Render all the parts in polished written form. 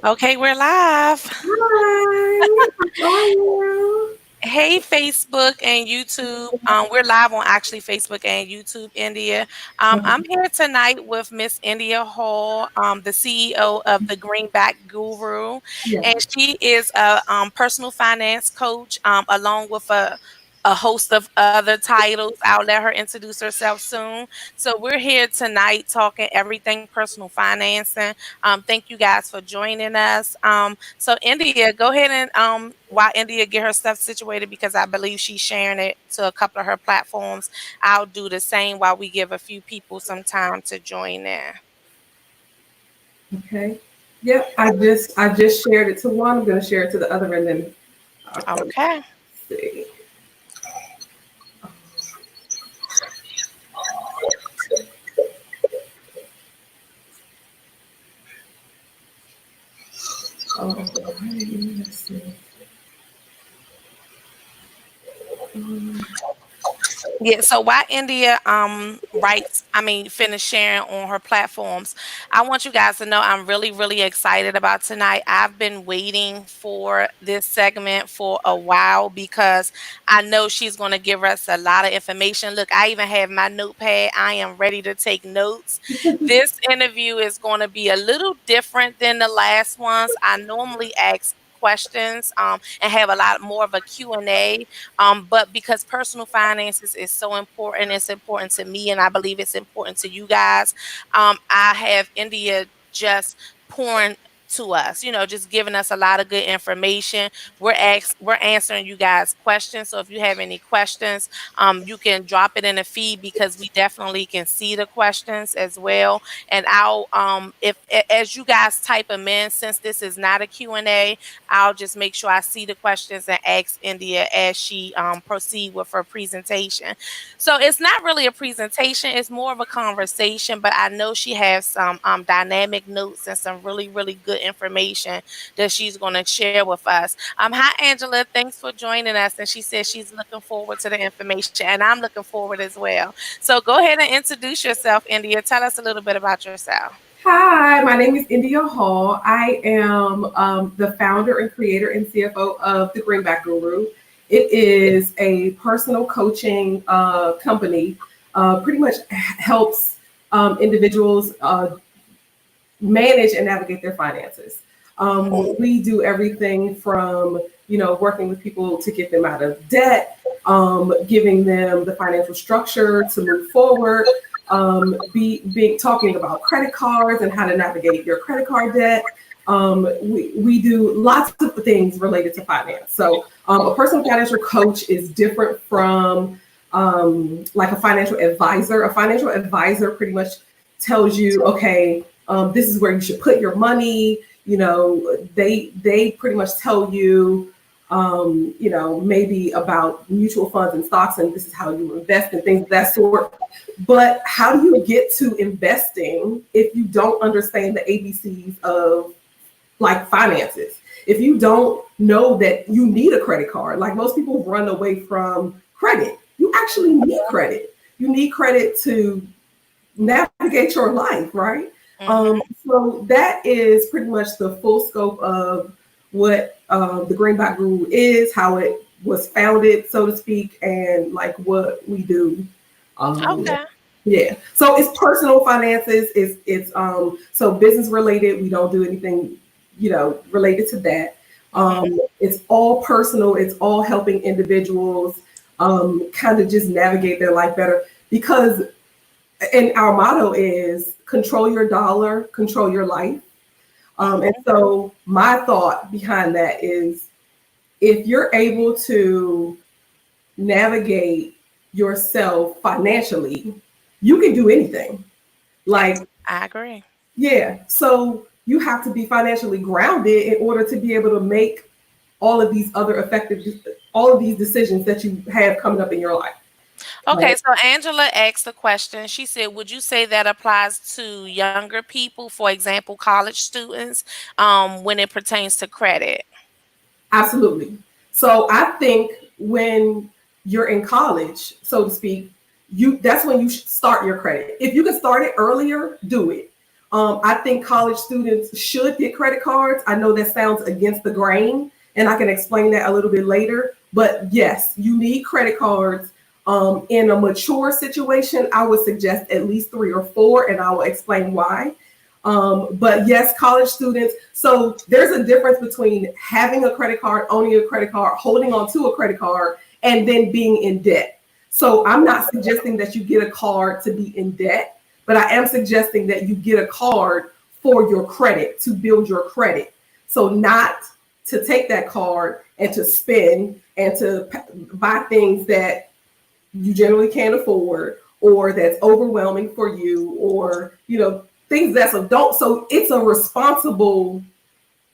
Okay, we're live. Hi, how are you? Hey, Facebook and YouTube. We're live on actually Facebook and YouTube, India. I'm here tonight with Miss India Hall, the CEO of the Greenback Guru, Yeah. and she is a personal finance coach, along with a host of other titles. I'll let her introduce herself soon. So we're here tonight talking everything personal financing. Thank you guys for joining us. So India, go ahead and while India get her stuff situated because I believe she's sharing it to a couple of her platforms. I'll do the same while we give a few people some time to join in. Okay. Yep. I just shared it to one. I'm gonna share it to the other, and then okay. Okay. Let's see. All right. Let's see. Um, Yeah, so while India finish sharing on her platforms, I want you guys to know I'm really, really excited about tonight. I've been waiting for this segment for a while because I know she's going to give us a lot of information. Look, I even have my notepad. I am ready to take notes. This interview is going to be a little different than the last ones. I normally ask questions and have a lot more of a Q&A, but because personal finances is so important, it's important to me, and I believe it's important to you guys. I have India just pouring to us, just giving us a lot of good information. We're answering you guys questions. So if you have any questions, you can drop it in the feed because we definitely can see the questions as well. And I'll if as you guys type them in, since this is not a Q&A, I'll just make sure I see the questions and ask India as she proceed with her presentation. So it's not really a presentation; it's more of a conversation. But I know she has some dynamic notes and some really, really good information that she's going to share with us. Hi Angela, thanks for joining us. And she says she's looking forward to the information, and I'm looking forward as well. So go ahead and introduce yourself, India. Tell us a little bit about yourself. Hi, my name is India Hall. I am the founder and creator and CFO of the Greenback Guru. It is a personal coaching company. Pretty much helps individuals manage and navigate their finances. We do everything from working with people to get them out of debt, giving them the financial structure to move forward, being talking about credit cards and how to navigate your credit card debt. We do lots of things related to finance. So a personal financial coach is different from like a financial advisor. A financial advisor pretty much tells you, okay, this is where you should put your money. They pretty much tell you, maybe about mutual funds and stocks, and this is how you invest and things of that sort. But how do you get to investing if you don't understand the ABCs of like finances? If you don't know that you need a credit card, like most people run away from credit, you actually need credit. You need credit to navigate your life, right? Mm-hmm. So that is pretty much the full scope of what the Greenback Guru is, how it was founded, so to speak, and like what we do. Um, Okay. yeah. So it's personal finances. It's so business related. We don't do anything, related to that. Mm-hmm. It's all personal. It's all helping individuals kind of just navigate their life better because and our motto is control your dollar, control your life. And so my thought behind that is if you're able to navigate yourself financially, you can do anything. Like, I agree. yeah, so you have to be financially grounded in order to be able to make all of these other effective, all of these decisions that you have coming up in your life. Okay, Right? so Angela asked a question. She said, "Would you say that applies to younger people, for example, college students, when it pertains to credit?" Absolutely. So I think when you're in college, so to speak, you that's when you should start your credit. If you can start it earlier, do it. I think college students should get credit cards. I know that sounds against the grain, and I can explain that a little bit later. But yes, you need credit cards. In a mature situation, I would suggest at least 3 or 4, and I will explain why. But yes, college students. So there's a difference between having a credit card, owning a credit card, holding on to a credit card, and then being in debt. So I'm not suggesting that you get a card to be in debt, but I am suggesting that you get a card for your credit, to build your credit. So not to take that card and to spend and to buy things that you generally can't afford, or that's overwhelming for you, or things that's adult. So it's a responsible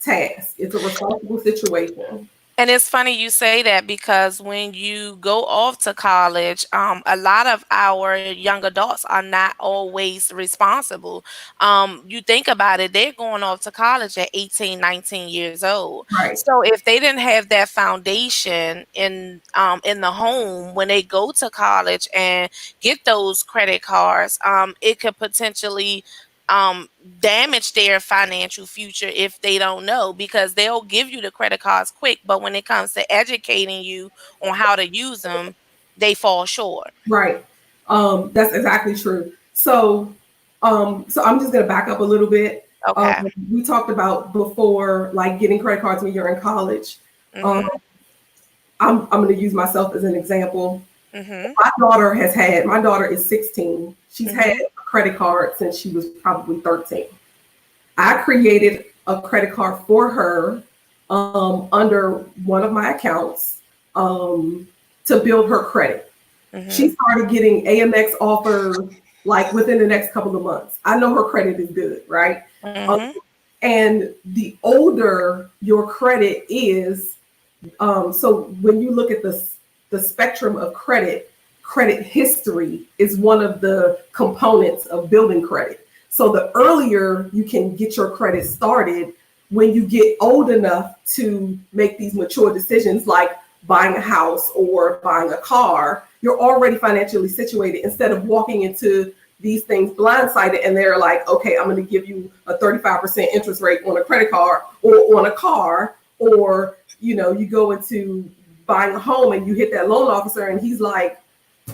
task. It's a responsible situation. And it's funny you say that because when you go off to college, a lot of our young adults are not always responsible. You think about it, they're going off to college at 18, 19 years old. Right. So if they didn't have that foundation in the home when they go to college and get those credit cards, it could potentially um damage their financial future if they don't know, because they'll give you the credit cards quick, but when it comes to educating you on how to use them, they fall short. Right. That's exactly true. So I'm just gonna back up a little bit. Okay. We talked about before, like getting credit cards when you're in college. Um, Mhm. I'm gonna use myself as an example. Mhm. My daughter is 16. She's had Mhm. a credit card since she was probably 13. I created a credit card for her under one of my accounts um, to build her credit. She Mhm. started getting AMX offers like within the next couple of months. I know her credit is good, right? Um, Mhm. and the older your credit is, so when you look at the spectrum of credit, credit history is one of the components of building credit. So the earlier you can get your credit started, when you get old enough to make these mature decisions like buying a house or buying a car, you're already financially situated instead of walking into these things blindsided and they're like, okay, I'm going to give you a 35% interest rate on a credit card or on a car, or you go into buying a home and you hit that loan officer and he's like,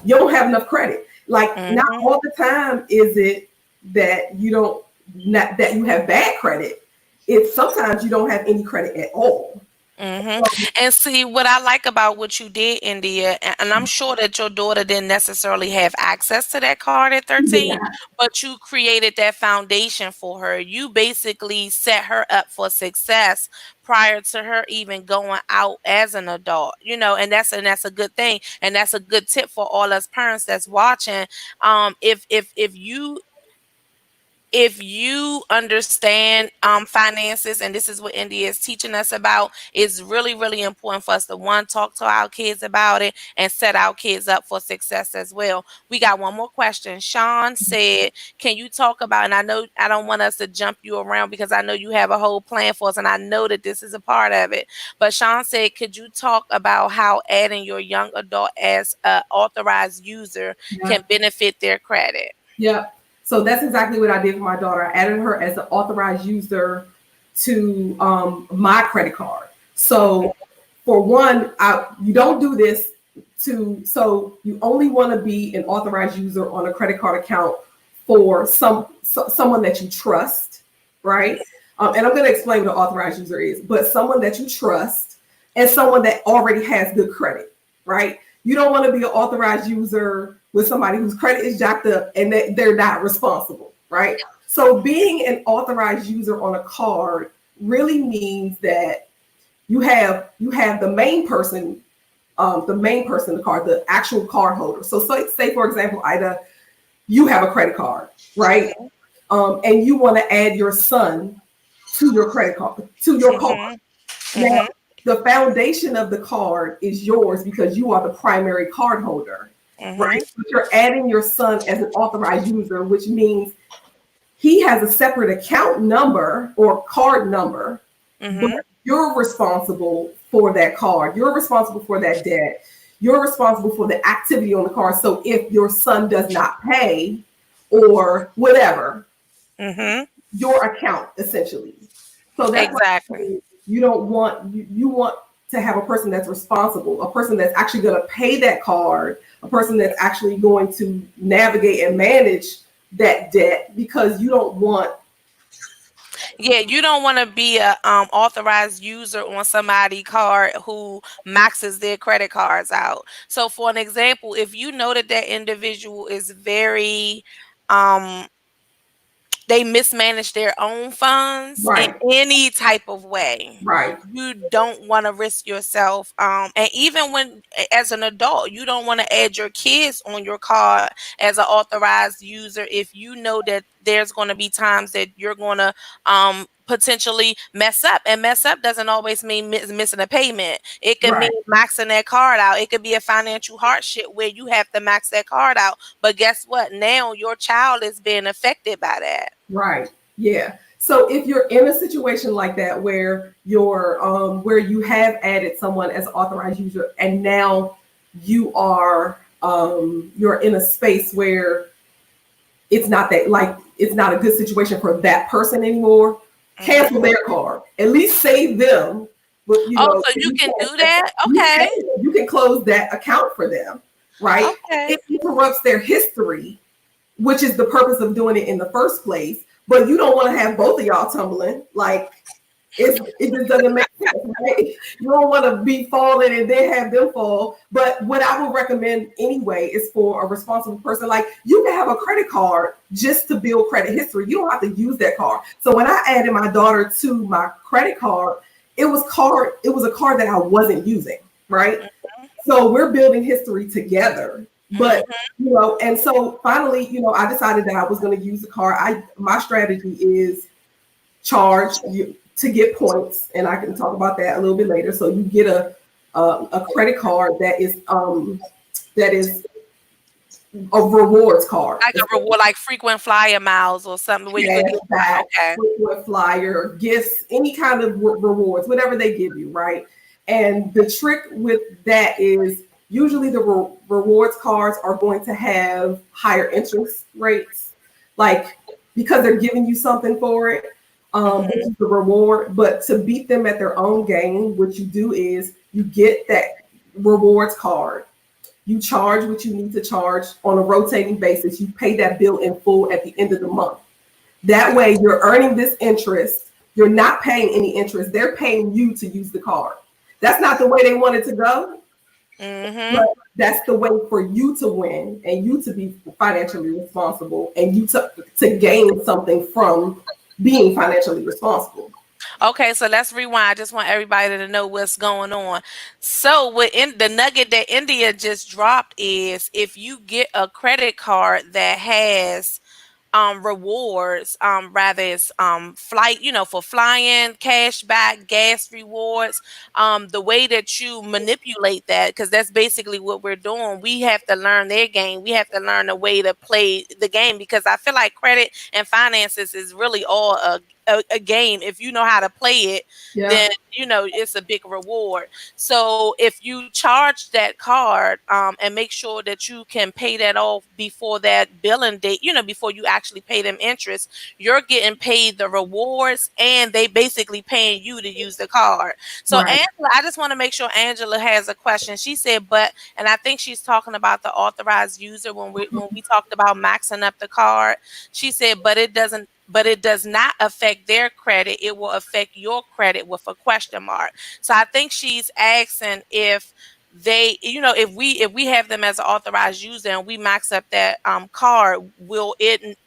you don't have enough credit. Like, not Mhm. all the time is it that you don't, not that you have bad credit. It's sometimes you don't have any credit at all. Mhm. And see, what I like about what you did, India, and I'm sure that your daughter didn't necessarily have access to that card at You did 13, not. but you created that foundation for her. You basically set her up for success prior to her even going out as an adult. And that's a good thing. And that's a good tip for all us parents that's watching. If you understand finances, and this is what India is teaching us about, it's really really important for us to one, talk to our kids about it and set our kids up for success as well. We got one more question. Sean said, can you talk about, and I know I don't want us to jump you around because I know you have a whole plan for us and I know that this is a part of it, but Sean said, could you talk about how adding your young adult as a authorized user Yeah. can benefit their credit? Yeah. So that's exactly what I did for my daughter. I added her as an authorized user to my credit card. So for one, you don't do this so you only want to be an authorized user on a credit card account for someone that you trust, right? And I'm going to explain what an authorized user is, but someone that you trust and someone that already has good credit, right? You don't want to be an authorized user with somebody whose credit is jacked up and they're not responsible, right? So being an authorized user on a card really means that you have the main person in the card, the actual card holder. So say for example, Ida, you have a credit card, right? And you want to add your son to your credit card, to your card. Mhm. Now, Mhm. the foundation of the card is yours because you are the primary card holder, right? Mhm. But you're adding your son as an authorized user, which means he has a separate account number or card number, but Mhm. you're responsible for that card. You're responsible for that debt. You're responsible for the activity on the card. So if your son does not pay or whatever, Mhm. your account essentially. So that's why Exactly. you don't want you want to have a person that's responsible, a person that's actually going to pay that card, a person that's actually going to navigate and manage that debt, because you don't want Yeah, you don't want to be a authorized user on somebody card who maxes their credit cards out. So for an example, if you know that that individual is very um they mismanage their own funds in right, any type of way, right, you don't want to risk yourself, and even when as an adult, you don't want to add your kids on your card as an authorized user if you know that there's going to be times that you're going to potentially mess up, and mess up doesn't always mean missing a payment. It can mean right, maxing that card out. It could be a financial hardship where you have to max that card out, but guess what, now your child is being affected by that. right. Yeah. So if you're in a situation like that where where you have added someone as an authorized user, and now you're in a space where it's not that, like, it's not a good situation for that person anymore, cancel Hmm. their card. At least save them. But Oh, so if you you can do can't, that? Okay. you can close that account for them, right? Okay. It interrupts their history, which is the purpose of doing it in the first place. But you don't want to have both of y'all tumbling. Like, it just doesn't make sense, right? You don't want to be falling and then have them fall. But what I would recommend anyway is for a responsible person, like, you can have a credit card just to build credit history. You don't have to use that card. So when I added my daughter to my credit card, it was a card that I wasn't using, right? So we're building history together. But Hmm. and so finally, I decided that I was going to use the card. My strategy is charge you to get points, and I can talk about that a little bit later. So you get a credit card that is a rewards card. Like It's a reward, like frequent flyer miles or something where you could cash get. back, Okay. with flyer, gifts, any kind of rewards, whatever they give you, right? And the trick with that is usually the rewards cards are going to have higher interest rates, like, because they're giving you something for it, which Hmm. is the reward. But to beat them at their own game, what you do is you get that rewards card, you charge what you need to charge on a rotating basis. You pay that bill in full at the end of the month. That way, you're earning this interest. You're not paying any interest. They're paying you to use the card. That's not the way they want it to go, but Hmm. that's the way for you to win and you to be financially responsible, and you to gain something from being financially responsible. Okay, so let's rewind. I just want everybody to know what's going on. So, within the nugget that India just dropped is if you get a credit card that has rewards, rather it's flight, for flying, cash back, gas rewards, the way that you manipulate that, because that's basically what we're doing. We have to learn their game. We have to learn the way to play the game, because I feel like credit and finances is really all a game. If you know how to play it, Yeah, then it's a big reward. So if you charge that card, and make sure that you can pay that off before that billing date, before you actually pay them interest, you're getting paid the rewards, and they basically paying you to use the card. So right. Angela, I just want to make sure Angela has a question. She said, but, and I think she's talking about the authorized user when we talked about maxing up the card. She said, but it does not affect their credit. It will affect your credit with a question mark. So I think she's asking if they, if we have them as an authorized user and we max up that card, will it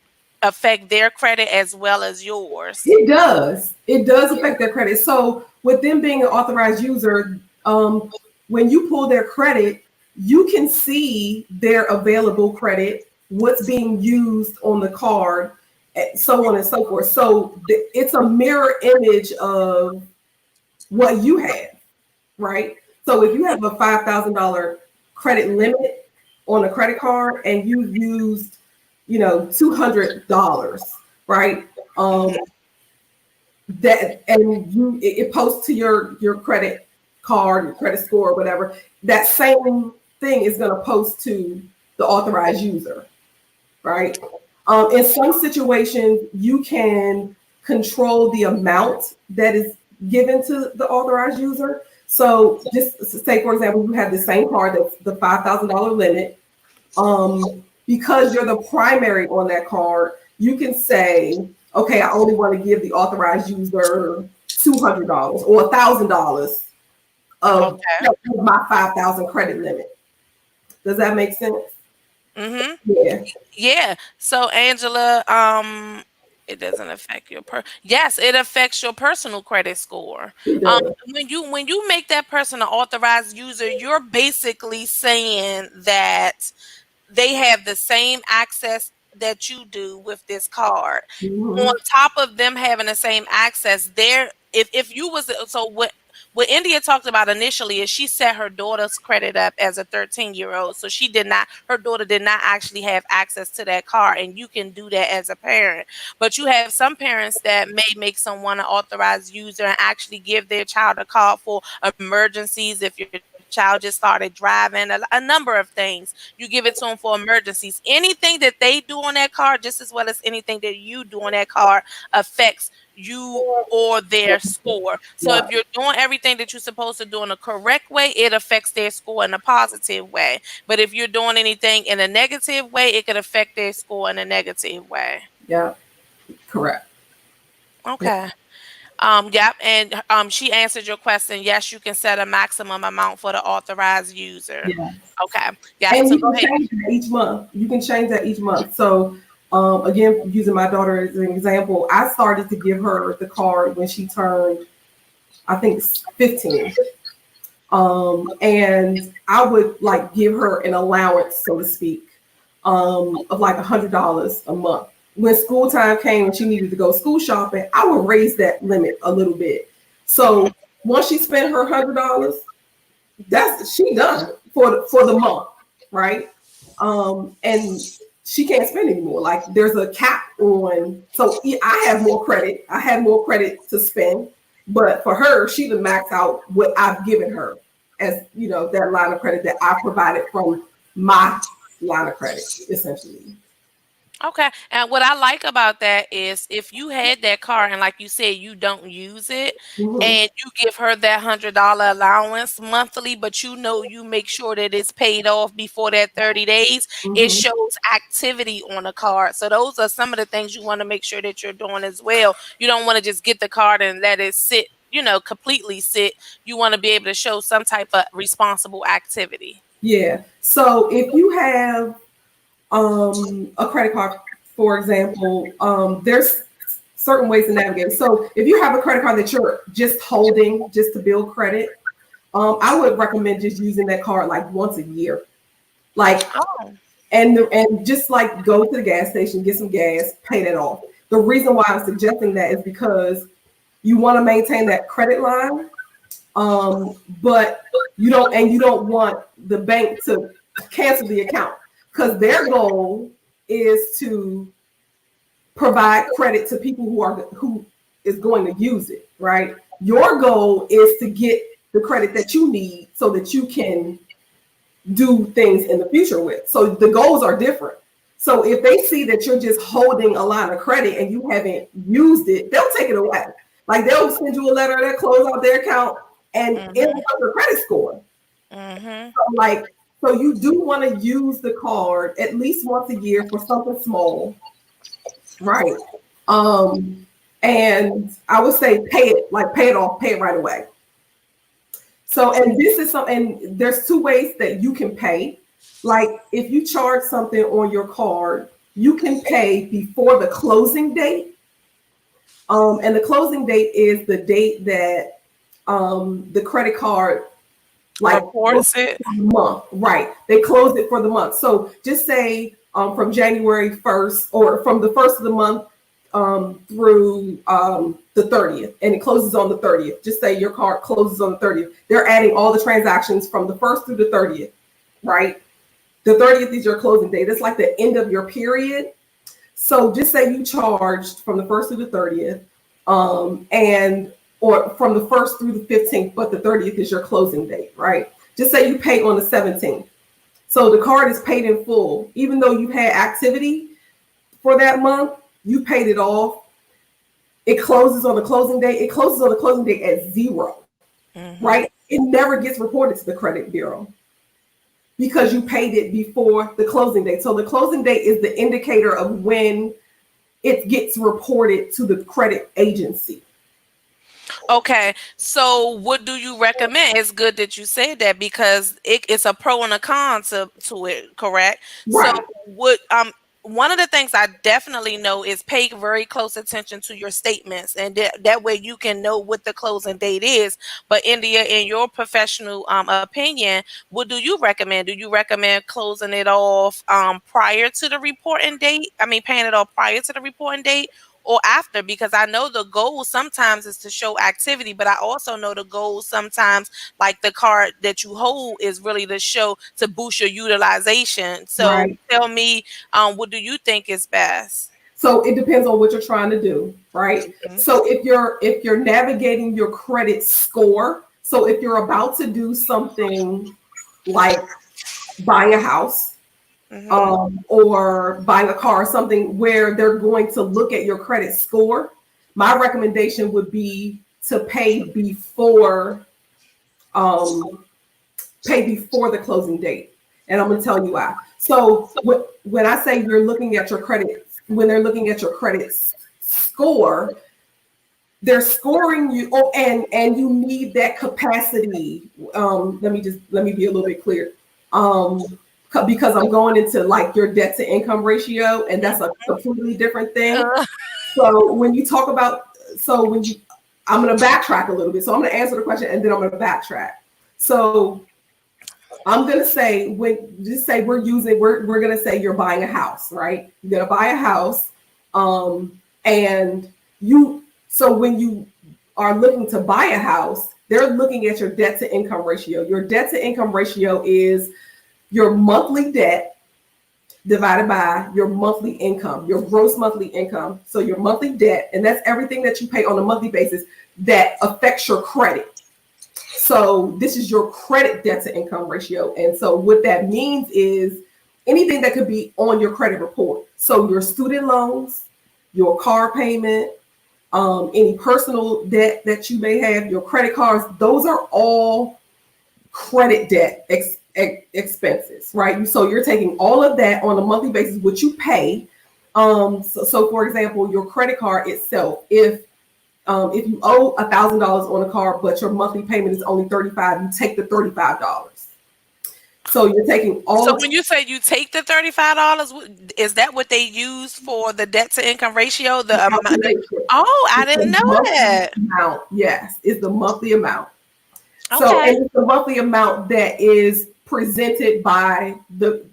affect their credit as well as yours? It does. It does affect their credit. So with them being an authorized user, when you pull their credit, you can see their available credit, what's being used on the card, so on and so forth. So it's a mirror image of what you have, right? So if you have a $5,000 credit limit on a credit card and you used, $200, right? Um, that and it posts to your credit card, your credit score, or whatever. That same thing is going to post to the authorized user, right? In some situations, you can control the amount that is given to the authorized user. So just say, for example, you have the same card that's the $5,000 limit. Because you're the primary on that card, you can say, okay, I only want to give the authorized user $200 or $1,000 of Okay. my 5,000 credit limit. Does that make sense? Mm-hmm. Yeah, Yeah. So Angela, it doesn't affect your yes, it affects your personal credit score. it Um, does. when you make that person an authorized user, you're basically saying that they have the same access that you do with this card. On Mm-hmm. top of them having the same access, there if you was so what India talked about initially is she set her daughter's credit up as a 13-year-old. So her daughter did not actually have access to that card. And you can do that as a parent. But you have some parents that may make someone an authorized user and actually give their child a card for emergencies. If your child just started driving, a number of things, you give it to them for emergencies. Anything that they do on that card, just as well as anything that you do on that card, affects you or their score. So Yeah, if you're doing everything that you're supposed to do in a correct way, it affects their score in a positive way. But if you're doing anything in a negative way, it could affect their score in a negative way. yeah, correct. Yeah, Okay. Yep, and she answered your question. Yes, you can set a maximum amount for the authorized user. yeah. Okay. Yep. And So you go can ahead. change that each month. You can change that each month. So, again, using my daughter as an example, I started to give her the card when she turned, I think, 15. And I would like give her an allowance, so to speak, of like $100 a month. When school time came and she needed to go school shopping, I would raise that limit a little bit. So once she spent her $100, that's she done for the month, right? And she can't spend anymore. Like there's a cap on. So I have more credit. I have more credit to spend, but for her, she would max out what I've given her as that line of credit that I provided from my line of credit, essentially. Okay. And what I like about that is if you had that car and like you said, you don't use it Hmm. and you give her that $100 allowance monthly, but you make sure that it's paid off before that 30 days, it Hmm. shows activity on the card. So those are some of the things you want to make sure that you're doing as well. You don't want to just get the card and let it sit, completely sit. You want to be able to show some type of responsible activity. Yeah. So if you have a credit card, for example, there's certain ways to navigate. So if you have a credit card that you're just holding just to build credit, I would recommend just using that card like once a year. Like Oh. and just like go to the gas station, get some gas, pay that off. The reason why I'm suggesting that is because you want to maintain that credit line, but you don't want the bank to cancel the account because their goal is to provide credit to people who is going to use it, right? Your goal is to get the credit that you need so that you can do things in the future with. So the goals are different. So if they see that you're just holding a line of credit and you haven't used it, they'll take it away. Like they'll send you a letter that close out their account and it Mhm. will your credit score. Mhm. So so you do want to use the card at least once a year for something small, right? Um, and I would say pay it off, pay it right away. So, and this is and there's two ways that you can pay. Like if you charge something on your card, you can pay before the closing date. And the closing date is the date that the credit card like Reports it. month, right? They close it for the month. So just say from January 1st or from the first of the month through the 30th, and it closes on the 30th. Just say your card closes on the 30th. They're adding all the transactions from the 1st through the 30th, right? The 30th is your closing date. It's like the end of your period. So just say you charged from the 1st through the 30th, and or from the 1st through the 15th, but the 30th is your closing date, right? Just say you pay on the 17th. So the card is paid in full, even though you had activity for that month, you paid it off. It closes on the closing date. It closes on the closing date at zero, right? Mm-hmm. It never gets reported to the credit bureau because you paid it before the closing date. So the closing date is the indicator of when it gets reported to the credit agency. Okay, so what do you recommend? It's good that you said that because it's a pro and a con to it, correct? So Right, what one of the things I definitely know is pay very close attention to your statements, and that way you can know what the closing date is. But India, in your professional opinion, what do you recommend? Do you recommend closing it off prior to the reporting date? I mean, paying it off prior to the reporting date, or after? Because I know the goal sometimes is to show activity, but I also know the goal sometimes, like the card that you hold, is really to show to boost your utilization. So right. tell me, what do you think is best? So it depends on what you're trying to do, right? Hmm. So if you're navigating your credit score, so if you're about to do something like buying a house, Hmm. or buying a car, something where they're going to look at your credit score, my recommendation would be to um, pay before the closing date. And I'm going to tell you why. So when I say you're looking at your credit, when they're looking at your credit score, they're scoring you. Oh, and you need that capacity. Let me be a little bit clear. Because I'm going into like your debt to income ratio, and that's a completely different thing. Uh, So when you talk about, so when you, I'm going to backtrack a little bit. So I'm going to answer the question and then I'm going to backtrack. So I'm going to say, when just say we're going to say you're buying a house, right? You're going to buy a house. And so when you are looking to buy a house, they're looking at your debt to income ratio. Your debt to income ratio is your monthly debt divided by your monthly income, your gross monthly income. So your monthly debt, and that's everything that you pay on a monthly basis that affects your credit. So this is your credit debt to income ratio. And so what that means is anything that could be on your credit report. So your student loans, your car payment, any personal debt that you may have, your credit cards, those are all credit debt expenses, right? So you're taking all of that on a monthly basis, which you pay. So for example, your credit card itself, if you owe $1,000 on a car, but your monthly payment is only 35, you take the $35. So you're taking all so of when you say you take the $35, is that what they use for the debt to income ratio? the The amount. calculation. Oh, I It's didn't the know monthly that. amount. Yes, it's the monthly amount. So, Okay. and it's the monthly amount that is presented by the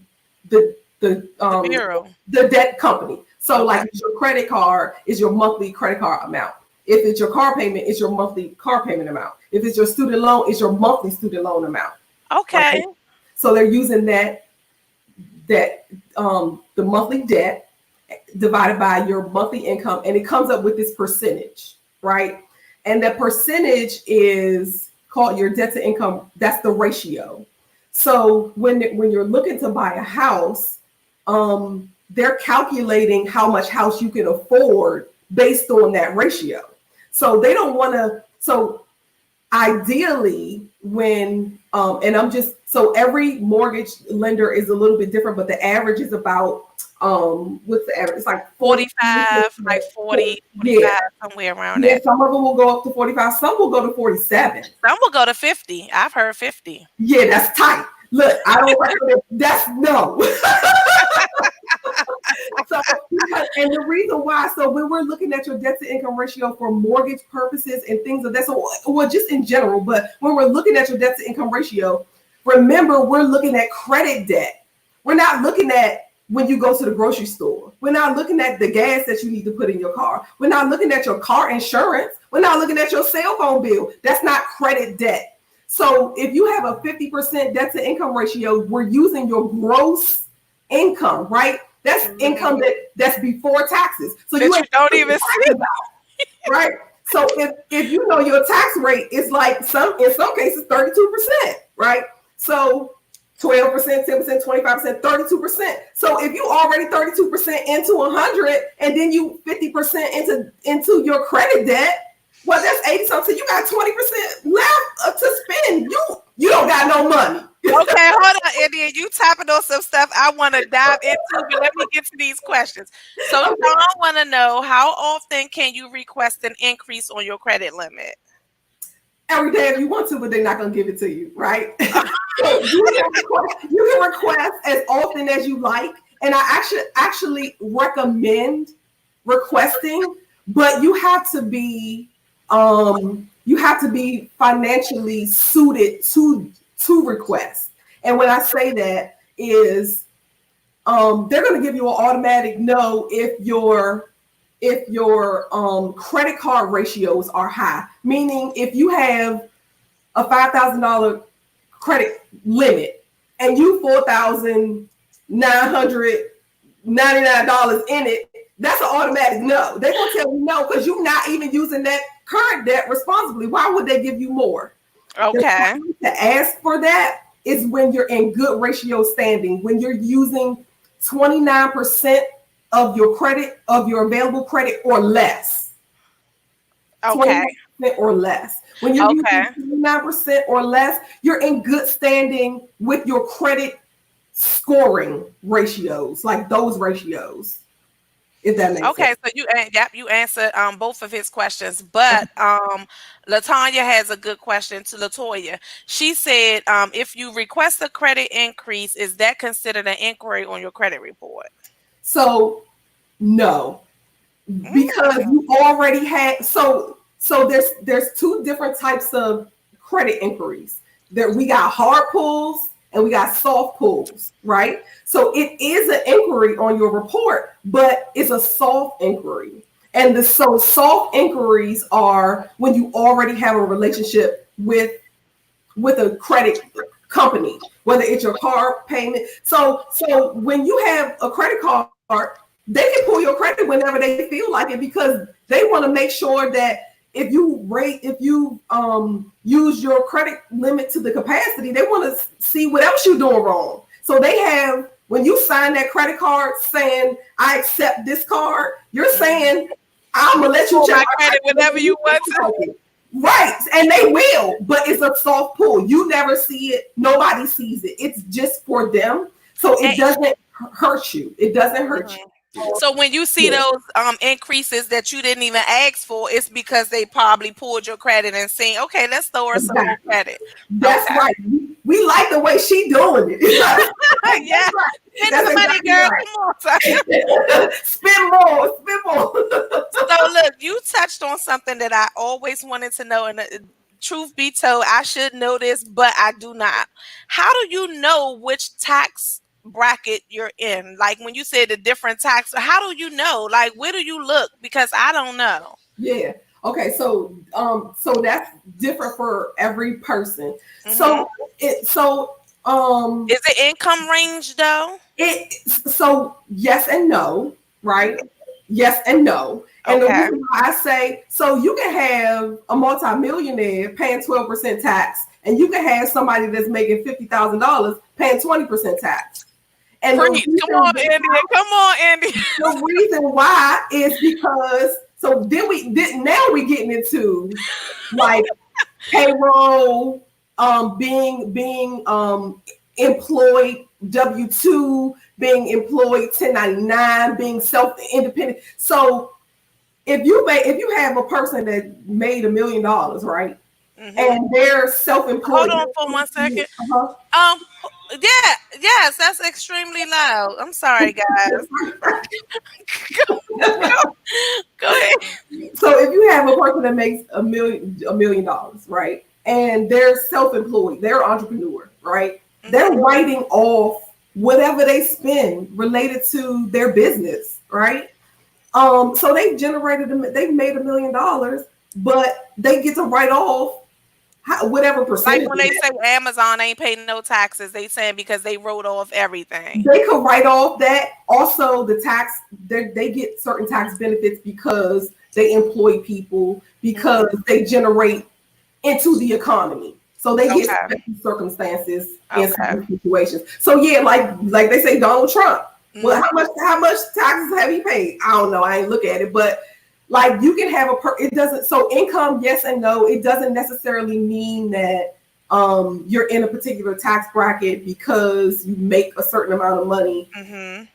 the The um bureau. the debt company. So, Okay. like your credit card is your monthly credit card amount. If it's your car payment, it's your monthly car payment amount. If it's your student loan, it's your monthly student loan amount. Okay. Right. So they're using that the monthly debt divided by your monthly income, and it comes up with this percentage, right? And that percentage is called your debt to income. That's the ratio. So when you're looking to buy a house, they're calculating how much house you can afford based on that ratio. So they don't want to. So ideally, when and I'm just so every mortgage lender is a little bit different, but the average is about what's the average? It's like 45, like 40, yeah. 45, somewhere around Yeah, that. some of them will go up to 45, some will go to 47. Some will go to 50. I've heard 50. Yeah, that's tight. Look, I don't recommend that's no. So because and the reason why, so when we're looking at your debt to income ratio for mortgage purposes and things of that, so well, just in general, but when we're looking at your debt to income ratio, remember we're looking at credit debt. We're not looking at when you go to the grocery store. We're not looking at the gas that you need to put in your car. We're not looking at your car insurance. We're not looking at your cell phone bill. That's not credit debt. So if you have a 50% debt to income ratio, we're using your gross income, right? That's income Mhm. that's before taxes. So you That you ain't don't paying even see. taxes out, right? So if you know your tax rate is like in some cases 32%, right? So 12%, 10%, 25%, 32%. So if you already 32% into 100 and then you 50% into your credit debt, well, that's 80 something. So you got 20% left to spend. You don't got no money. Okay, hold on, India. You tapping on some stuff I want to dive into, but let me get to these questions. So Sean want to know, how often can you request an increase on your credit limit? Every day if you want to, but they're not going to give it to you, right? So you can request as often as you like, and I actually recommend requesting, but you have to be financially suited to request. And when I say that is they're going to give you an automatic no if your credit card ratios are high. Meaning, if you have a $5,000 credit limit and you $4,999 in it, that's an automatic no. They're gonna tell you no because you're not even using that current debt responsibly. Why would they give you more? Okay. To ask for that is when you're in good ratio standing, when you're using 29% of your credit, of your available credit or less. Okay. 29% or less. When you're using 29% or less, you're in good standing with your credit scoring ratios, like those ratios. If that makes sense. Okay, so you answered both of his questions, but Latanya has a good question to Latoya. She said, if you request a credit increase, is that considered an inquiry on your credit report? So no, because you already had there's two different types of credit inquiries. There we got hard pulls and we got soft pulls, right? So it is an inquiry on your report, but it's a soft inquiry. And soft inquiries are when you already have a relationship with a credit company, whether it's your car payment. So when you have a credit card, they can pull your credit whenever they feel like it because they want to make sure that if you use your credit limit to the capacity, they want to see what else you're doing wrong. So they have, when you sign that credit card saying, I accept this card, you're saying, I'm going to let you check my credit whenever you want to. Right. And they will, but it's a soft pull. You never see it. Nobody sees it. It's just for them. So it doesn't hurt you. It doesn't hurt you. So when you see those increases that you didn't even ask for, it's because they probably pulled your credit and saying, okay, let's throw her some more credit. That's right. We like the way she doing it. Yeah. Spend the money, girl. Come on. Spend more. So look, you touched on something that I always wanted to know, and truth be told, I should know this, but I do not. How do you know which tax bracket you're in? Like when you said the different tax, how do you know? Like where do you look? Because I don't know. Yeah. Okay. So that's different for every person. Mm-hmm. Is it income range though? So yes and no, right? Yes and no. And the reason why I say, so you can have a multimillionaire paying 12% tax, and you can have somebody that's making $50,000 paying 20% tax. And come on, Andy. The reason why is because now we're getting into like payroll, being employed W-2, being employed 1099, being self-independent. So if you have a person that made $1 million, right? Mm-hmm. And they're self-employed. Hold on for 1 second. Yes, that's extremely loud. I'm sorry, guys. Go ahead. So if you have a person that makes $1 million, right? And they're self-employed, they're an entrepreneur, right? Mm-hmm. They're writing off whatever they spend related to their business, right? So they've made $1 million, but they get to write off whatever percentage. Like when they say Amazon ain't paying no taxes, they saying because they wrote off everything. They could write off that. Also, the tax, they get certain tax benefits because they employ people, because they generate into the economy. So they get Okay. special circumstances in Okay. certain situations. So yeah, like they say, Donald Trump. Well, Mhm. how much taxes have he paid? I don't know. I ain't look at it, but like you can have it doesn't, so income, yes and no. It doesn't necessarily mean that you're in a particular tax bracket because you make a certain amount of money. Mhm.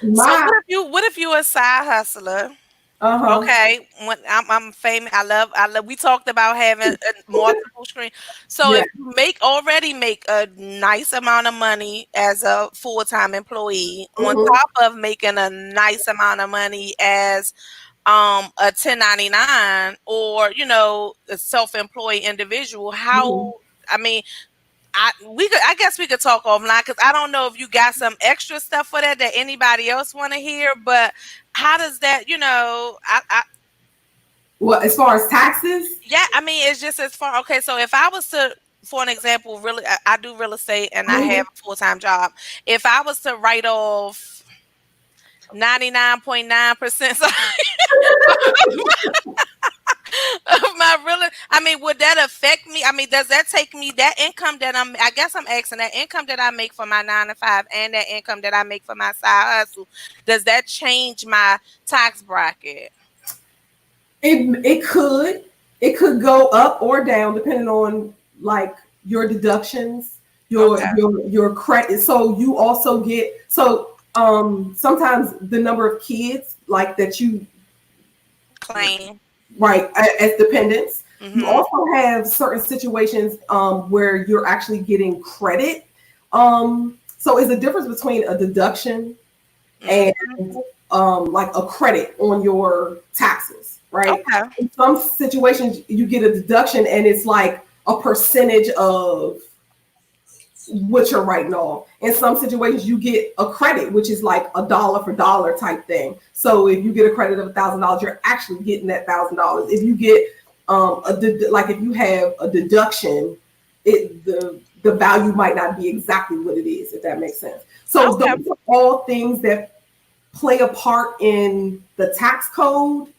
So My what if you a side hustler? uh-huh. Okay, when I'm famous, I love. We talked about having a multiple screen. So Yeah. if you make a nice amount of money as a full time employee, on Hmm. top of making a nice amount of money as a 1099 or a self employed individual, Hmm. how? I mean, I guess we could talk offline because I don't know if you got some extra stuff for that anybody else want to hear, but how does that, I Well, as far as taxes, yeah, I mean, it's just as far. Okay, so if I was to, for an example, really, I do real estate and I have mhm. a full time job. If I was to write off 99.9% of my real, I mean, would that affect me? I mean, does that take me that income that I guess I'm asking that income that I make for my 9 to 5 and that income that I make for my side hustle, does that change my tax bracket? it could go up or down depending on like your deductions, your Okay, your credit. So you also get, so sometimes the number of kids like that you claim. right as dependents. You Mm-hmm. also have certain situations where you're actually getting credit. So it's a difference between a deduction and Mm-hmm. like a credit on your taxes, right? Okay. In some situations, you get a deduction and it's like a percentage of what you're writing off. In some situations, you get a credit, which is like a dollar for dollar type thing. So if you get a credit of $1,000, you're actually getting that $1,000. If you get like if you have a deduction, the value might not be exactly what it is, if that makes sense. So Okay. those are all things that play a part in the tax code.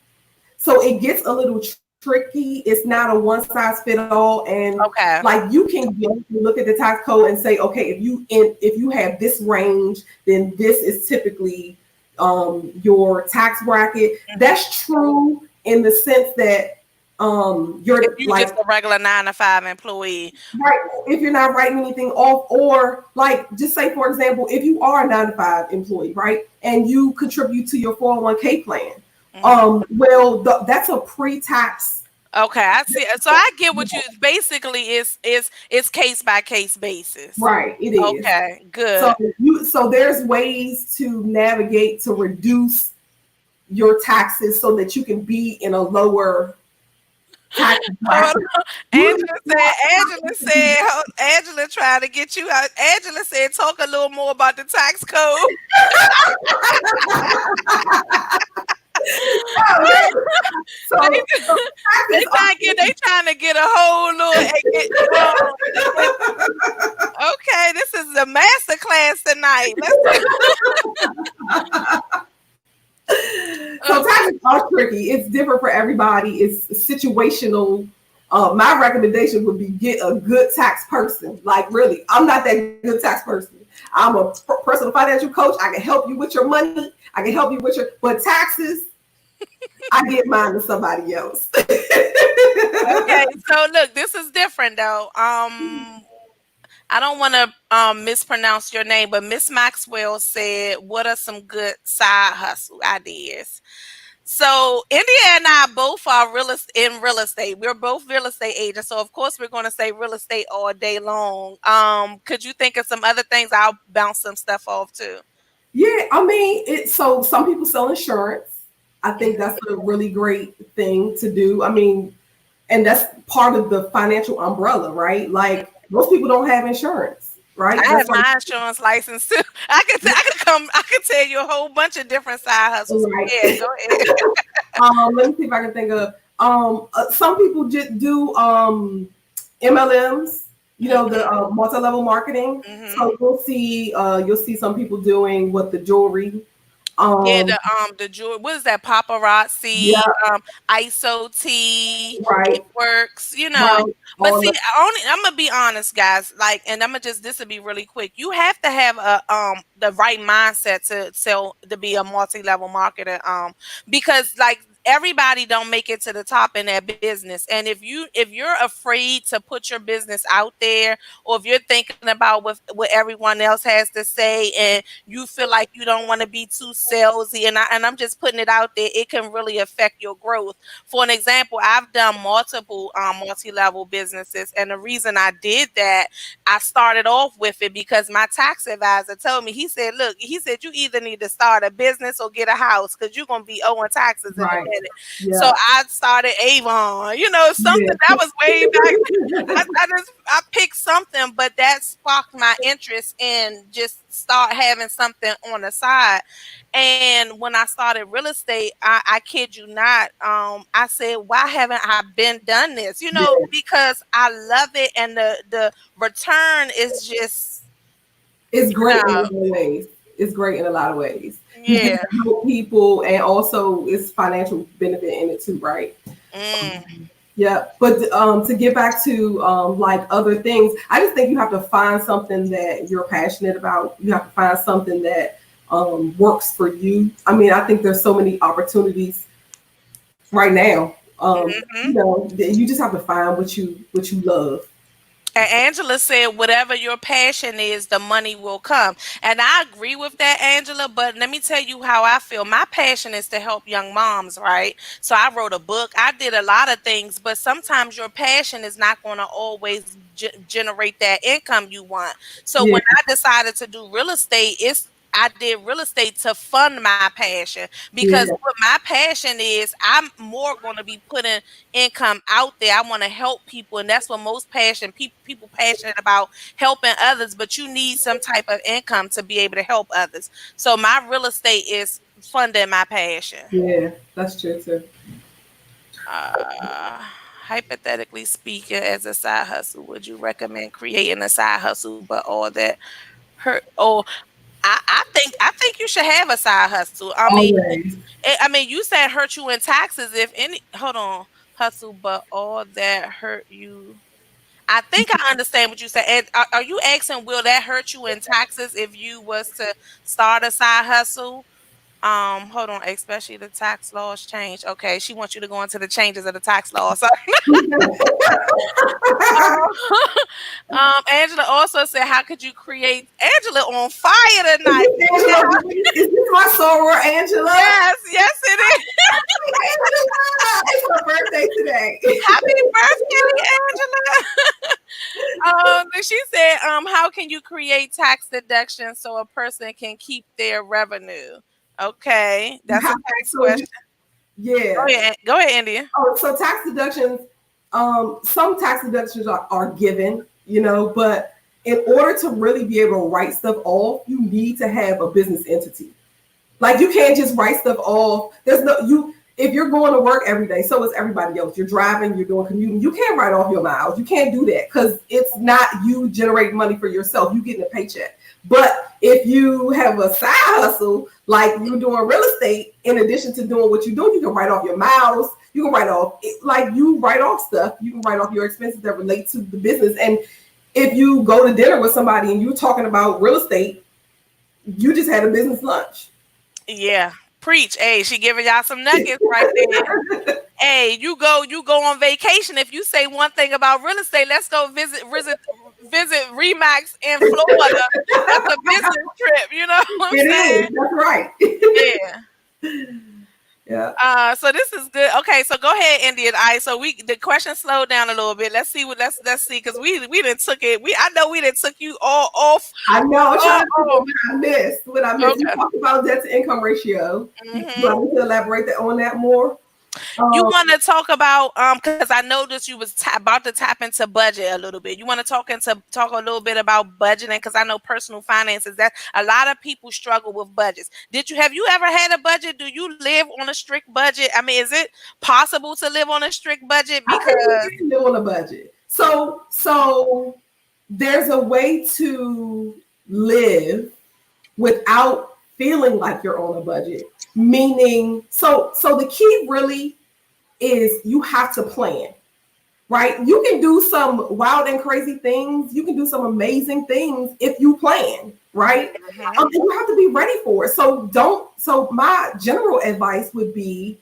So it gets a little tricky. It's not a one size fit all, and Okay. like you can look at the tax code and say, okay, if you have this range, then this is typically your tax bracket. Mhm. That's true in the sense that If you're you just like a regular 9 to 5 employee. right, if you're not writing anything off, or like just say for example, if you are a 9 to 5 employee, right, and you contribute to your 401k plan, Mhm. well that's a pre-tax. Okay, I see. So I get what you basically is case by case basis. Right, it is. Okay, So good. so there's ways to navigate to reduce your taxes so that you can be in a lower tax Hold bracket. on. You Angela trying to get you out. Angela said, talk a little more about the tax code. know, they so taxes they trying to get a whole little get- okay, this is a master class tonight. Let's so taxes are tricky. It's different for everybody. It's situational. My recommendation would be get a good tax person. Like really, I'm not that good tax person. I'm a personal financial coach. I can help you with your money. I can help you with your, but taxes, I get mine to somebody else. okay, so look, this is different though. I don't want to mispronounce your name, but Miss Maxwell said, "What are some good side hustle ideas?" So India and I both are in real estate. We're both real estate agents, so of course we're going to say real estate all day long. Could you think of some other things? I'll bounce some stuff off too. Yeah, I mean, so some people sell insurance. I think Mhm. that's a really great thing to do. I mean, and that's part of the financial umbrella, right? Like most people don't have insurance, right? I have That's like my insurance license too. I could tell you a whole bunch of different side hustles. right. Yeah, go ahead. Let me see if I can think of some people just do MLMs, you know, the Mhm. multi-level marketing. Mhm. So you'll see some people doing what the jewelry. Yeah, Um, the jewel. What is that? Paparazzi, yeah, ISO T. It right, works, you know. right. But On see, the only I'm gonna be honest, guys. Like, and I'm gonna just this will be really quick. You have to have a the right mindset to sell to be a multi-level marketer. Because like everybody don't make it to the top in their business, and if you're afraid to put your business out there, or if you're thinking about what everyone else has to say, and you feel like you don't want to be too salesy, and I'm just putting it out there, it can really affect your growth. For an example, I've done multiple multi-level businesses, and the reason I did that, I started off with it because my tax advisor told me, he said, look, he said, you either need to start a business or get a house because you're going to be owing taxes in a right, minute. So yeah, I started Avon, something yeah, that was way back. I picked something, but that sparked my interest in just start having something on the side. And when I started real estate, I kid you not, I said, why haven't I been done this? yeah. Because I love it, and the return is just, It's you great in a know, lot of ways. It's great in a lot of ways. You get yeah. to help people, and also it's financial benefit in it too, right? Mm, Yeah, but to get back to like other things, I just think you have to find something that you're passionate about. You have to find something that works for you. I mean, I think there's so many opportunities right now. mhm. You just have to find what you love. And Angela said, whatever your passion is, the money will come. And I agree with that, Angela. But let me tell you how I feel. My passion is to help young moms, right? So I wrote a book. I did a lot of things, but sometimes your passion is not going to always generate that income you want. So Yeah, when I decided to do real estate, I did real estate to fund my passion, because yeah, what my passion is, I'm more going to be putting income out there. I want to help people, and that's what most people passionate about, helping others. But you need some type of income to be able to help others. So my real estate is funding my passion. yeah. That's true too. Uh, Hypothetically speaking, as a side hustle, would you recommend creating a side hustle, but all that hurt? Or I think you should have a side hustle. Always. I mean, you said hurt you in taxes. If any, hold on, hustle, but all that hurt you. I think I understand what you said. And are you asking, will that hurt you in taxes if you was to start a side hustle? Hold on, especially the tax laws change. Okay, she wants you to go into the changes of the tax laws. Angela also said, "How could you create?" Angela on fire Is tonight. this Angela? Is this my soror, Angela? Yes, yes, it is. Angela, it's her birthday today. Happy birthday, Angela. And she said, how can you create tax deductions so a person can keep their revenue? Okay, that's a How, tax so question. yeah. Go ahead, India. Oh, so tax deductions. Some tax deductions are given, but in order to really be able to write stuff off, you need to have a business entity. Like you can't just write stuff off. There's no you if you're going to work every day, so is everybody else. You're driving, you're doing commuting. You can't write off your miles. You can't do that because it's not you generating money for yourself. You getting a paycheck. But if you have a side hustle, like you doing real estate, in addition to doing what you do, you can write off your miles. You can write off like you write off stuff. You can write off your expenses that relate to the business. And if you go to dinner with somebody and you're talking about real estate, you just had a business lunch. Yeah, preach. Hey, she giving y'all some nuggets right there. Hey, you go on vacation. If you say one thing about real estate, let's go visit Remax in Florida. That's a business trip. You know what I'm It saying? is. That's right. Yeah. Yeah. So this is good. Okay, so go ahead, Indian. All right, so the question slowed down a little bit. Let's see let's see, because we didn't took it. I know we didn't took you all off. I know. I'm All trying to think of off. what I missed. What I missed. We Okay. talked about debt to income ratio. You Hmm. want me to elaborate on that more? You Um, want to talk about because I noticed you was about to tap into budget a little bit. You want to talk a little bit about budgeting, because I know personal finances, that a lot of people struggle with budgets. Have you ever had a budget? Do you live on a strict budget? I mean, is it possible to live on a strict budget? I think Because we can live on a budget. So there's a way to live without feeling like you're on a budget. Meaning, so the key really is you have to plan, right? You can do some wild and crazy things. You can do some amazing things if you plan, right? Mm-hmm. And you have to be ready for it. So my general advice would be,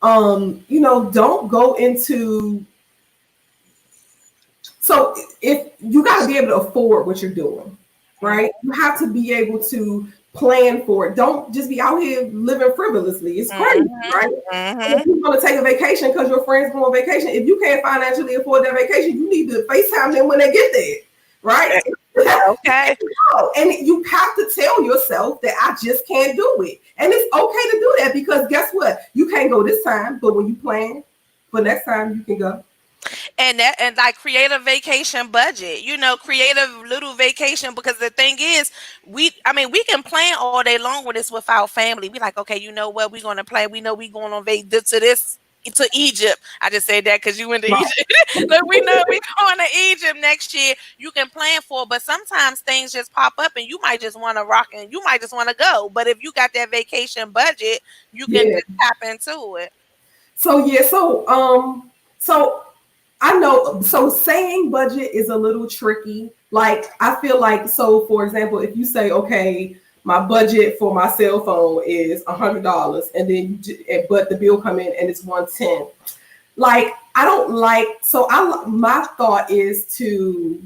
don't go into, so if you got to be able to afford what you're doing, right? You have to be able to plan for it. Don't just be out here living frivolously. It's crazy, right? Mm-hmm. If you're going to take a vacation because your friends go on vacation, if you can't financially afford that vacation, you need to FaceTime them when they get there, right? Okay. And you have to tell yourself that I just can't do it. And it's okay to do that because guess what? You can't go this time, but when you plan for next time, you can go. And like create a vacation budget, create a little vacation, because the thing is, we can plan all day long with this with our family. We like, okay, you know what, we're going to plan, we know we going on to this, to Egypt. I just said that because you went to Right. Egypt. Look, we know we going to Egypt next year. You can plan for it, but sometimes things just pop up and you might just want to rock and you might just want to go. But if you got that vacation budget, you can Yeah. just tap into it. So yeah, so I know, so saying budget is a little tricky. Like I feel like, so for example, if you say, okay, my budget for my cell phone is $100, and then but the bill come in and it's 110. Like I don't like, so my thought is to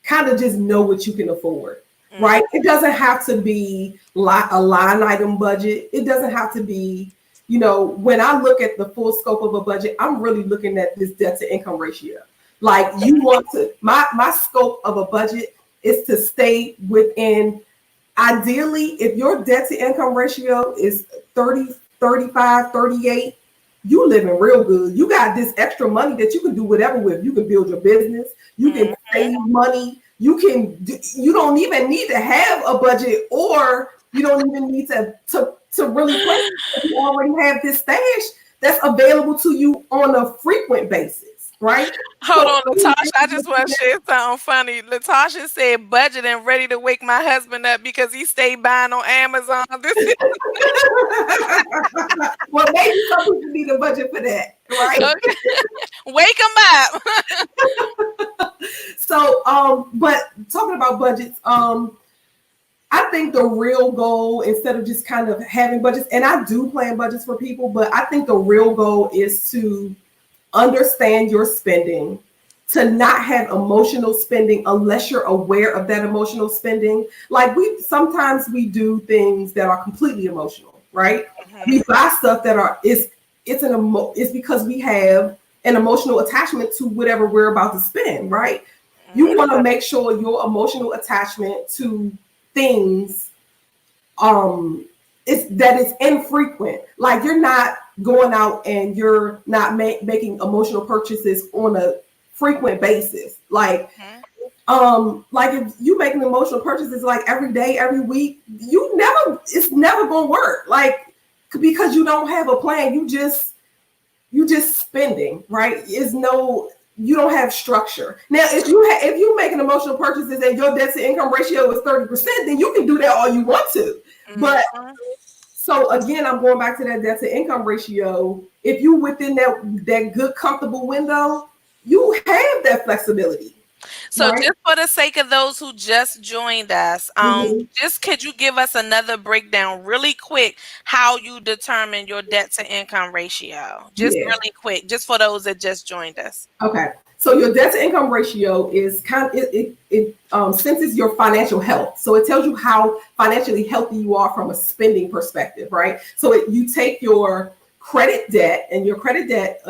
kind of just know what you can afford, right? It doesn't have to be like a line item budget. It doesn't have to be, when I look at the full scope of a budget, I'm really looking at this debt to income ratio. Like you want to, my scope of a budget is to stay within, ideally, if your debt to income ratio is 30, 35, 38, you living real good. You got this extra money that you can do whatever with. You can build your business. You can save money. You don't even need to have a budget, or you don't even need to really plan. You already have this stash that's available to you on a frequent basis, right? Hold So on, Latasha. I just want to share something funny. Latasha said budget and ready to wake my husband up because he stayed buying on Amazon. This is well, maybe some people need a budget for that, right? okay. Wake him up. So, but talking about budgets, I think the real goal, instead of just kind of having budgets, and I do plan budgets for people, but I think the real goal is to understand your spending, to not have emotional spending unless you're aware of that emotional spending. Like sometimes we do things that are completely emotional, right? We buy stuff that it's because we have an emotional attachment to whatever we're about to spend, right? You want to make sure your emotional attachment to things it's infrequent. Like you're not going out and you're not making emotional purchases on a frequent basis. Like if you making emotional purchases like every day, every week, it's never gonna work. Like because you don't have a plan, you just spending, right? You don't have structure. Now, if you making emotional purchases and your debt to income ratio is 30%, then you can do that all you want to. But so again, I'm going back to that debt to income ratio. If you within that good comfortable window, you have that flexibility. So, Right? just for the sake of those who just joined us, Mm-hmm. just could you give us another breakdown, really quick, how you determine your debt to income ratio? Just Yeah. really quick, just for those that just joined us. Okay. So your debt to income ratio is it senses your financial health. So it tells you how financially healthy you are from a spending perspective, right? So you take your credit debt, and your credit debt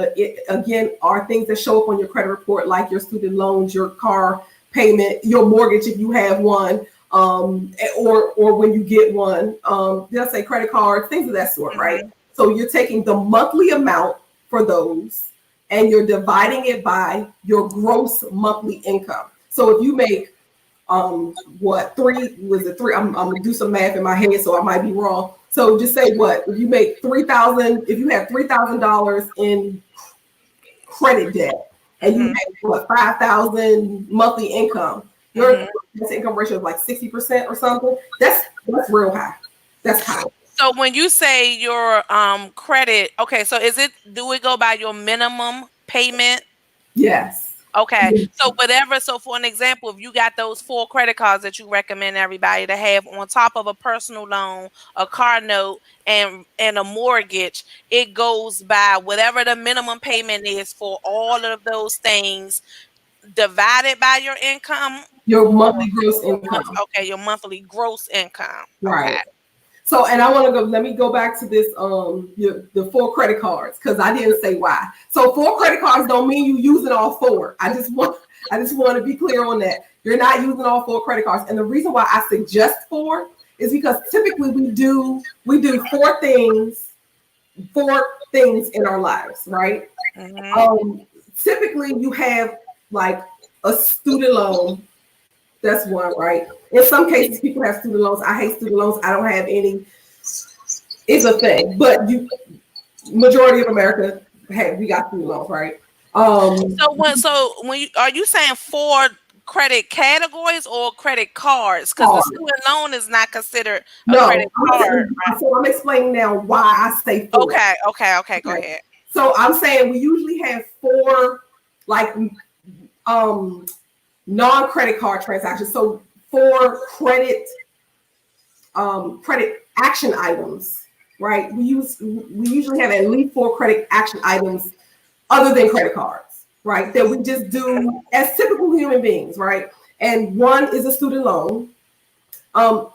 again are things that show up on your credit report, like your student loans, your car payment, your mortgage if you have one, or when you get one. They'll say credit cards, things of that sort, right? So you're taking the monthly amount for those, and you're dividing it by your gross monthly income. So if you make three, I'm gonna do some math in my head, so I might be wrong. So just say if you make if you have $3,000 in credit debt, and you make 5,000 monthly income, your income ratio is like 60% or something. That's real high. That's college. So when you say your credit, okay, so do it go by your minimum payment? Yes. Okay. So whatever, so for an example, if you got those 4 credit cards that you recommend everybody to have on top of a personal loan, a car note, and a mortgage, it goes by whatever the minimum payment is for all of those things divided by your income, Your or monthly gross income. okay, your monthly gross income. Okay. Right. So, and I want to go. Let me go back to this. The 4 credit cards because I didn't say why. So, 4 credit cards don't mean you using all four. I just want to be clear on that. You're not using all 4 credit cards, and the reason why I suggest four is because typically we do four things in our lives, right? Mhm. Um, Typically you have like a student loan. That's one, right? In some cases, people have student loans. I hate student loans. I don't have any. It's a thing, but majority of America, hey, we got student loans, right? Um, So when you are you saying 4 credit categories or credit cards? Because the Hard. student loan is not considered a credit No, I'm card. saying, so I'm explaining now why I say four. Okay, okay, okay. Go Okay. ahead. So I'm saying we usually have four like um non-credit card transactions. So four credit action items, right? We usually have at least 4 credit action items other than credit cards, right? That we just do as typical human beings, right? And one is a student loan.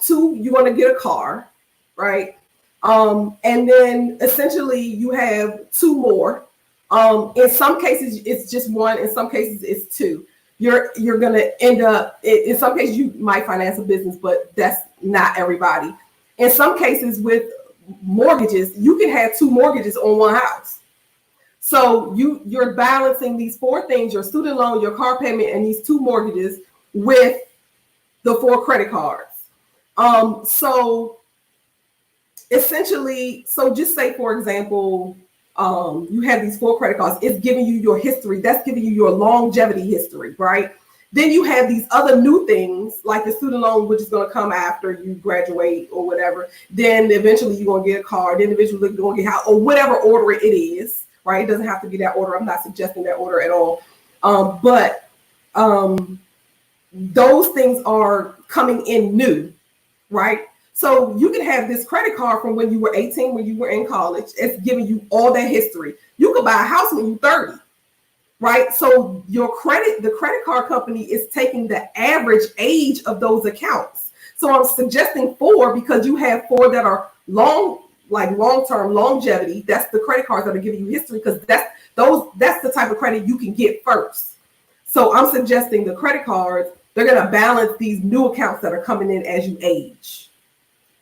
Two, you want to get a car, right? And then essentially you have two more. In some cases it's just one. In some cases it's two. You're gonna end up. In some cases you might finance a business, but that's not everybody. In some cases with mortgages, you can have 2 mortgages on one house. So you're balancing these 4 things: your student loan, your car payment, and these 2 mortgages with the 4 credit cards. So essentially, so just say for example, you have these 4 credit cards. It's giving you your history. That's giving you your longevity history, right? Then you have these other new things like the student loan, which is going to come after you graduate or whatever. Then eventually you're going to get a car. Then eventually you're going to get a house or whatever order it is, right? It doesn't have to be that order. I'm not suggesting that order at all. But those things are coming in new, right? So you can have this credit card from when you were 18, when you were in college. It's giving you all that history. You could buy a house when you're 30, right? So the credit card company is taking the average age of those accounts. So I'm suggesting 4 because you have 4 that are long-term longevity. That's the credit cards that are giving you history because that's the type of credit you can get first. So I'm suggesting the credit cards, they're going to balance these new accounts that are coming in as you age.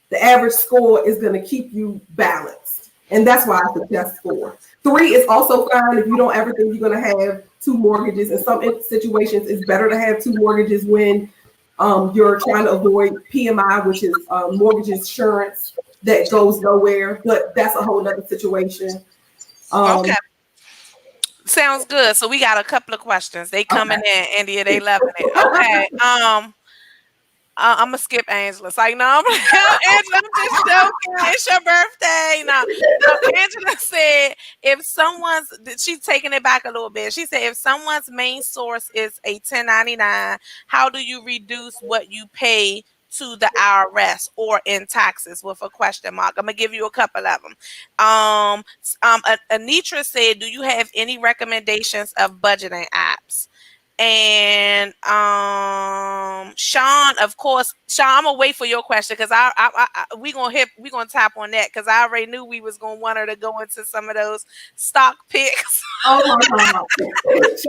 The average score is going to keep you balanced. And that's why I suggest 4. 3 is also fine if you don't ever think you're going to have 2 mortgages. In some situations, it's better to have 2 mortgages when you're trying to avoid PMI, which is mortgage insurance that goes nowhere. But that's a whole other situation. Okay. Um, Sounds good. So we got a couple of questions. They coming okay. in, India. They loving it. Okay. I'm gonna skip Angela. It's like, no, Angela, I'm just joking. It's your birthday. No. So Angela said, if she's taking it back a little bit. She said, if someone's main source is a 1099, how do you reduce what you pay to the IRS or in taxes with a question mark? I'm gonna give you a couple of them. Anitra said, do you have any recommendations of budgeting apps? And Sean, of course, Sean, I'm gonna wait for your question because we gonna tap on that because I already knew we was gonna want her to go into some of those stock picks. Oh my God.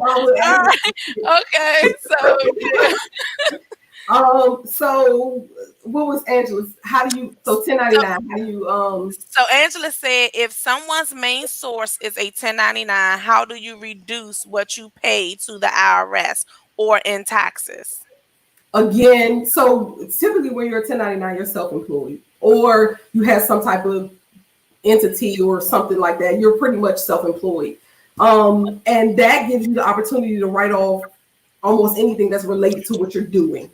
All right, okay, so yeah. So what was Angela's? How do you 1099? How do you So Angela said, if someone's main source is a 1099, how do you reduce what you pay to the IRS or in taxes? again? So typically when you're a 1099, you're self-employed or you have some type of entity or something like that. You're pretty much self-employed. And that gives you the opportunity to write off almost anything that's related to what you're doing.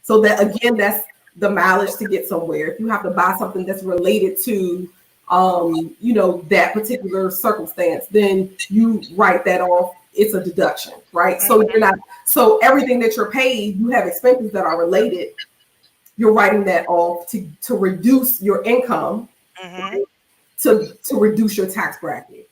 So that again, that's the mileage to get somewhere, if you have to buy something that's related to that particular circumstance, then you write that off. It's a deduction, right? So you're not, so everything that you're paid, you have expenses that are related, you're writing that off to reduce your income, Mm-hmm. right? To reduce your tax bracket.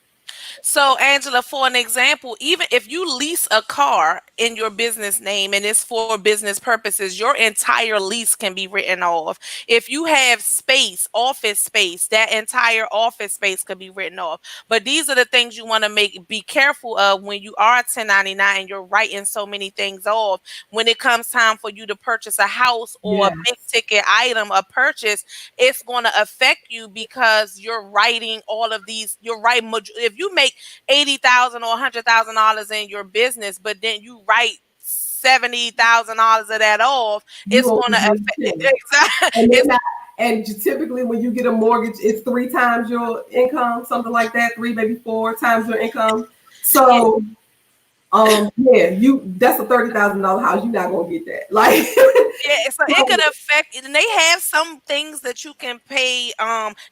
So, Angela, for an example, even if you lease a car in your business name and it's for business purposes, your entire lease can be written off. If you have space, office space, that entire office space could be written off. But these are the things you want to be careful of when you are 1099 and you're writing so many things off. When it comes time for you to purchase a house or a Yeah, big ticket item, a purchase, it's going to affect you because you're writing all of these. You're writing, if you make 80,000 or $100,000 in your business, but then you write $70,000 of that off, you it's only going to do affect. 10. Exactly. And they're It's not, and typically when you get a mortgage, it's 3 times your income, something like that, 3, maybe 4 times your income. yeah, So yeah, that's a $30,000 house. You're not gonna get that. Like yeah, so it could affect, and they have some things that you can pay.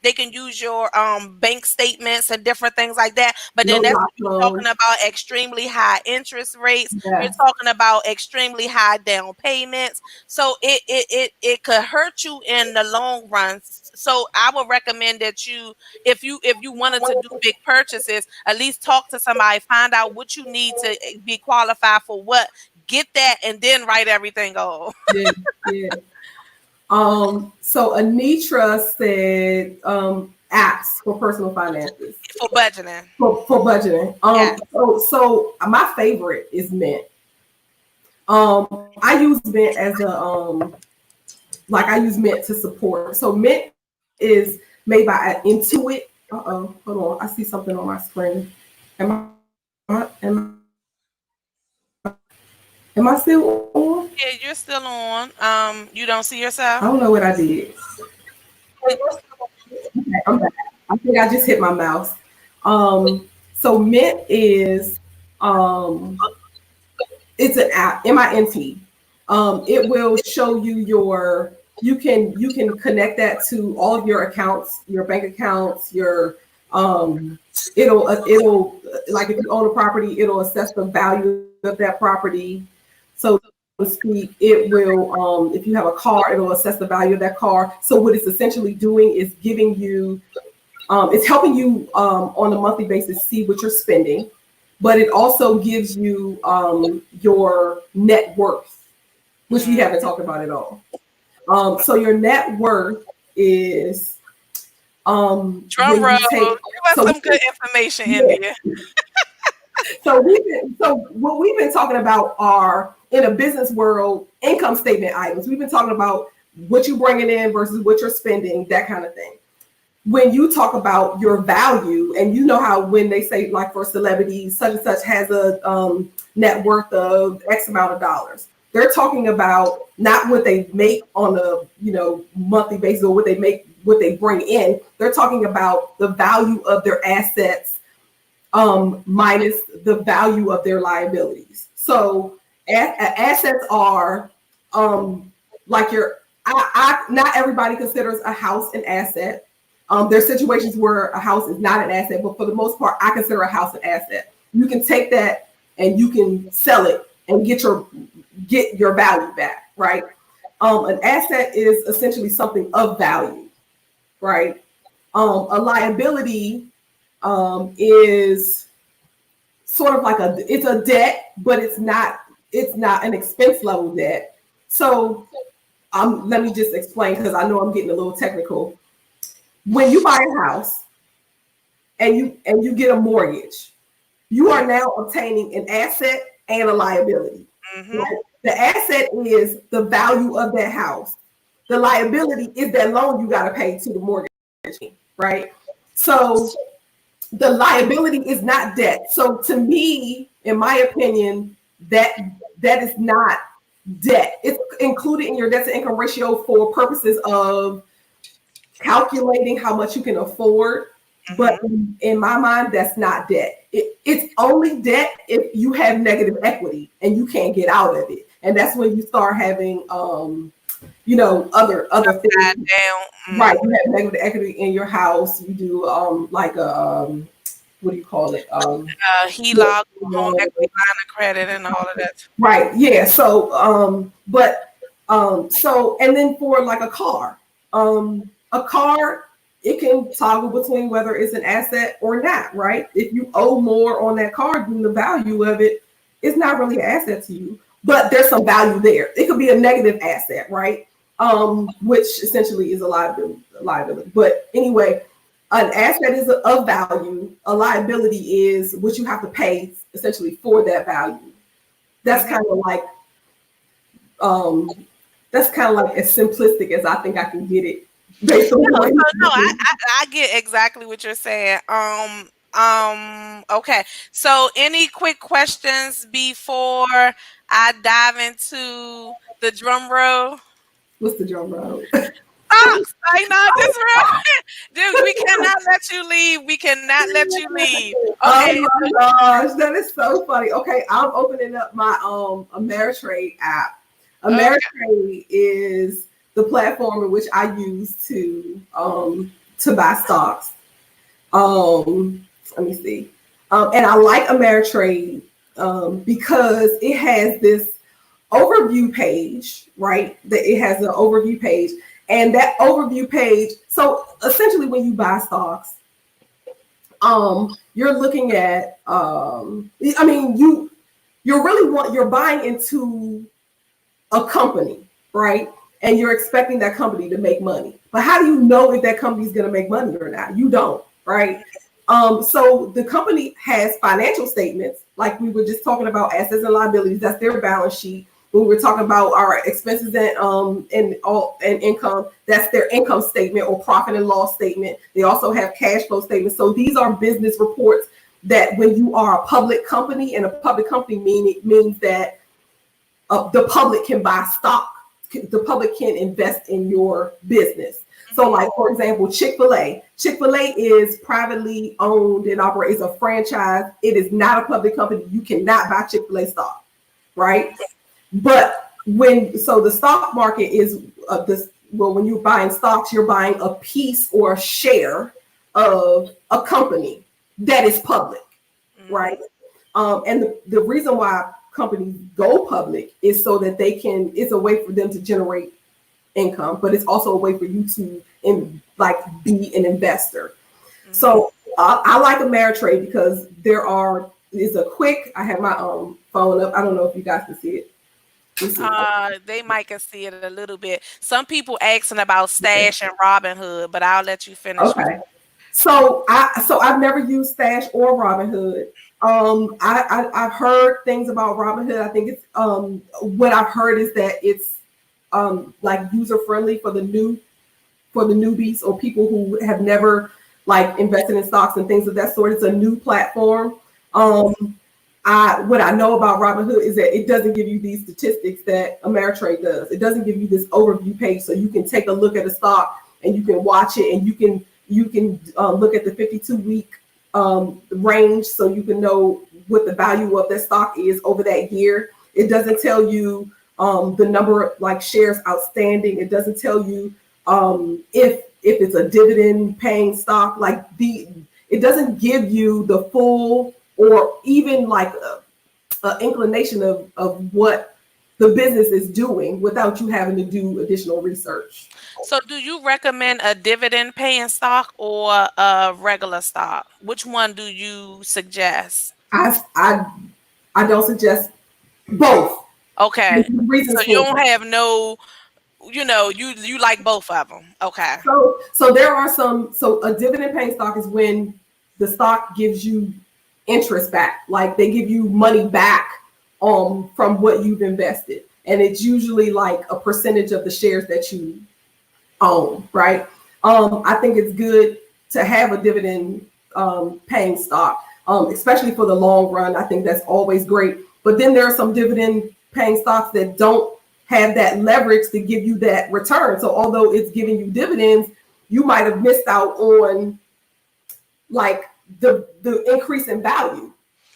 They can use your bank statements and different things like that. But no then that's doc when you're talking loans. about extremely high interest rates. You're Yes, talking about extremely high down payments. So it could hurt you in the long run. So I would recommend that if you wanted to do big purchases, at least talk to somebody, find out what you need to be qualified for what, get that, and then write everything off. yeah, yeah. So Anitra said apps for personal finances For budgeting. for budgeting. Yeah. So my favorite is Mint. I use Mint as a like I use Mint to support. So Mint is made by Intuit. Hold on. I see something on my screen. Am I still on? Yeah, you're still on. You don't see I yourself? don't know what I did. Okay, I'm back. I think I just hit my mouse. So Mint is um, it's an app, MINT. It will show you you can connect that to all of your accounts, your bank accounts, your it'll like if you own a property, it'll assess the value of that property, so to speak. It will if you have a car, it'll assess the value of that car. So what it's essentially doing is giving you it's helping you on a monthly basis see what you're spending, but it also gives you your net worth, which we Mm. haven't talked about at all. So your net worth is Drum when roll. you take Give us so some good information, yeah, India. so what we've been talking about are in a business world income statement items. We've been talking about what you're bringing in versus what you're spending, that kind of thing. When you talk about your value, and you know how when they say like for celebrities, such and such has a net worth of X amount of dollars, they're talking about not what they make on a monthly basis or what they bring in. They're talking about the value of their assets minus the value of their liabilities. So assets are like not everybody considers a house an asset. There's situations where a house is not an asset, but for the most part, I consider a house an asset. You can take that and you can sell it and get your value back, right? An asset is essentially something of value, right? A liability is sort of like it's a debt, but it's not an expense level debt. So let me just explain because I know I'm getting a little technical. When you buy a house and you get a mortgage, you are now obtaining an asset and a liability. Mm-hmm. Right? The asset is the value of that house. The liability is that loan you got to pay to the mortgage, right? So the liability is not debt. So to me, in my opinion, that is not debt. It's included in your debt to income ratio for purposes of calculating how much you can afford. But Mm-hmm. in my mind, that's not debt. It's only debt if you have negative equity and you can't get out of it. And that's when you start having other Upside things. down. Right, you have negative equity in your house. You do like a what do you call it? HELOC, home equity line of credit, and all of that. Right. Yeah. So, so, and then for like a car, it can toggle between whether it's an asset or not, right? If you owe more on that car, then the value of it is not really an asset to you, but there's some value there. It could be a negative asset, right? Which essentially is a liability, But anyway, an asset is of value. A liability is what you have to pay essentially for that value. That's Mhm. kind of like um that's kind of like as simplistic as I think I can get it based on the No, way so no, I, you. I I get exactly what you're saying. Okay. So, any quick questions before I dive into the drum roll? What's the drum roll? Stop! I know this real. Dude, we cannot let you leave. We cannot let you leave. Oh Okay. my gosh, that is so funny. Okay, I'm opening up my Ameritrade app. Okay. Ameritrade is the platform in which I use to buy stocks. Let me see. And I like Ameritrade because it has this overview page, right? That it has an overview page, and that overview page. So essentially, when you buy stocks, you're looking at. I mean, you're buying into a company, right? And you're expecting that company to make money. But how do you know if that company is going to make money or not? You don't, right? So the company has financial statements, like we were just talking about assets and liabilities. That's their balance sheet. When we were talking about our expenses and income, that's their income statement or profit and loss statement. They also have cash flow statements. So these are business reports that when you are a public company, and a public company means that the public can buy stock. The public can invest in your business. So, Mhm. like for example, Chick-fil-A. Chick-fil-A is privately owned and operates a franchise. It is not a public company. You cannot buy Chick-fil-A stock, right? But the stock market is this. Well, when you're buying stocks, you're buying a piece or a share of a company that is public, right? Mhm. And the reason why companies go public is so that it's a way for them to generate income, but it's also a way for you to be an investor. Mhm. So I like Ameritrade because it's a quick. I have my phone up. I don't know if you guys can see it. Let's see. They might can see it a little bit. Some people asking about Stash and Robinhood, but I'll let you finish with. Okay. I've never used Stash or Robinhood. I've heard things about Robinhood. I think it's what I've heard is that it's like user friendly for the newbies or people who have never like invested in stocks and things of that sort. It's a new platform. Um, what I know about Robinhood is that it doesn't give you these statistics that Ameritrade does. It doesn't give you this overview page, so you can take a look at a stock and you can watch it, and you can look at the 52-week range, so you can know what the value of that stock is over that year. It doesn't tell you the number of like shares outstanding. It doesn't tell you if it's a dividend paying stock. It doesn't give you the full or even like a inclination of what the business is doing without you having to do additional research. So, do you recommend a dividend paying stock or a regular stock? Which one do you suggest? I I I don't suggest both. Okay. So Reasons you for don't it. have no, you like both of them. Okay. So there are some. So a dividend paying stock is when the stock gives you interest back, like they give you money back from what you've invested, and it's usually like a percentage of the shares that you own, right? I think it's good to have a dividend paying stock, especially for the long run. I think that's always great. But then there are some dividend paying stocks that don't have that leverage to give you that return. So although it's giving you dividends, you might have missed out on like the increase in value. Or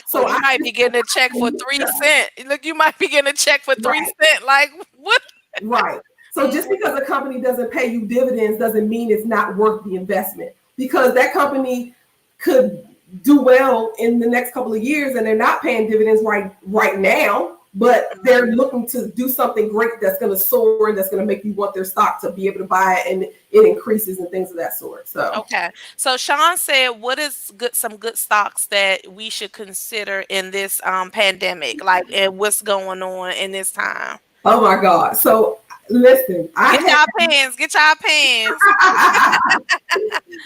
So you I might be getting a check for 3 cent. Look, you might be getting a check for three right, cent. Like what? right. So just because a company doesn't pay you dividends doesn't mean it's not worth the investment, because that company could do well in the next couple of years and they're not paying dividends right now, but they're looking to do something great that's going to soar and that's going to make you want their stock to be able to buy it, and it increases and things of that sort. So Okay. So Sean said, what is good some good stocks that we should consider in this pandemic? Like, and what's going on in this time? oh my God. So listen, Get y'all pens, get y'all pens.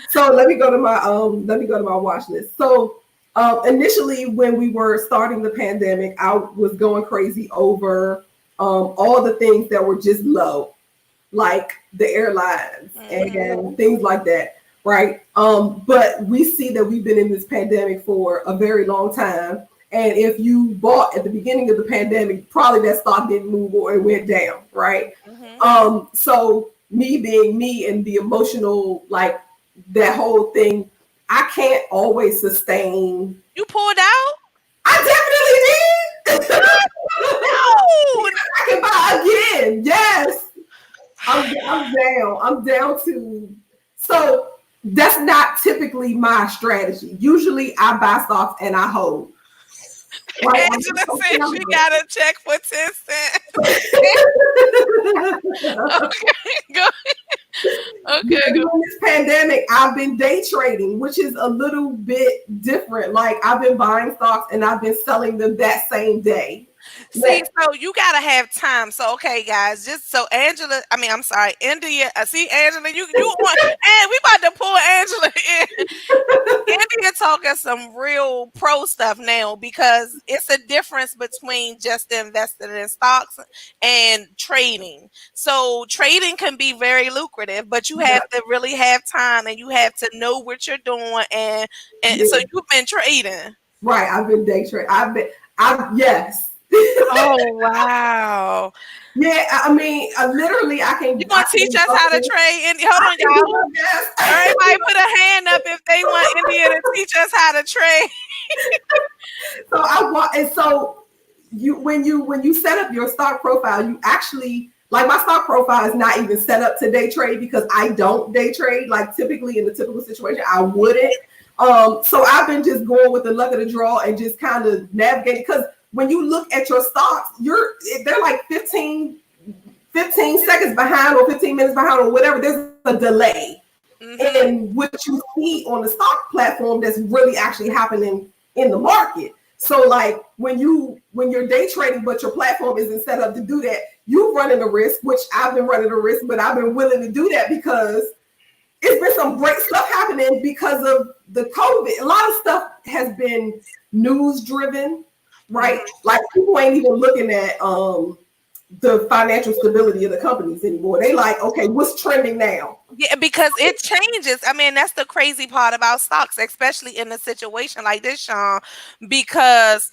so let me go to my watch list. So initially, when we were starting the pandemic, I was going crazy over all the things that were just low, like the airlines and things like that, right? But we see that we've been in this pandemic for a very long time. And if you bought at the beginning of the pandemic, probably that stock didn't move or it went down, right? Mm-hmm. So me being me and the emotional, like that whole thing, I can't always sustain. You pulled out? I definitely did. No. I can buy again. Yes. I'm down. I'm down to, so that's not typically my strategy. Usually I buy stocks and I hold. Right? Angela said she got a check for 10 cents. Okay, go ahead. Okay, go. During this pandemic, I've been day trading, which is a little bit different. Like I've been buying stocks and I've been selling them that same day. See, so you gotta have time. So okay, guys, just so Angela, I mean, I'm sorry, India. See, Angela, you want, and we about to pull Angela in. India talking some real pro stuff now, because it's a difference between just investing in stocks and trading. So trading can be very lucrative, but you Yeah, have to really have time and you have to know what you're doing. And so yeah. you've been trading. Right. I've been day trading. Yes. Oh wow. Yeah, I mean, literally, You I gonna teach can us go how to in, trade? And hold I on, can do y'all. my best. Everybody put a hand up if they want India to teach us how to trade. So I want, and so when you set up your stock profile, you actually, like, my stock profile is not even set up to day trade because I don't day trade. Like typically in the typical situation, I wouldn't. So I've been just going with the luck of the draw and just kind of navigating, because when you look at your stocks, they're like 15 seconds behind or 15 minutes behind or whatever. There's a delay Mm-hmm. in what you see on the stock platform that's really actually happening in the market. So like when you're day trading but your platform isn't set up to do that, you're running a risk, which I've been running a risk, but I've been willing to do that because it's been some great stuff happening because of the COVID. A lot of stuff has been news driven, right? Like people ain't even looking at the financial stability of the companies anymore. They like, okay, what's trending now? Yeah, because it changes. I mean, that's the crazy part about stocks, especially in a situation like this, Sean, because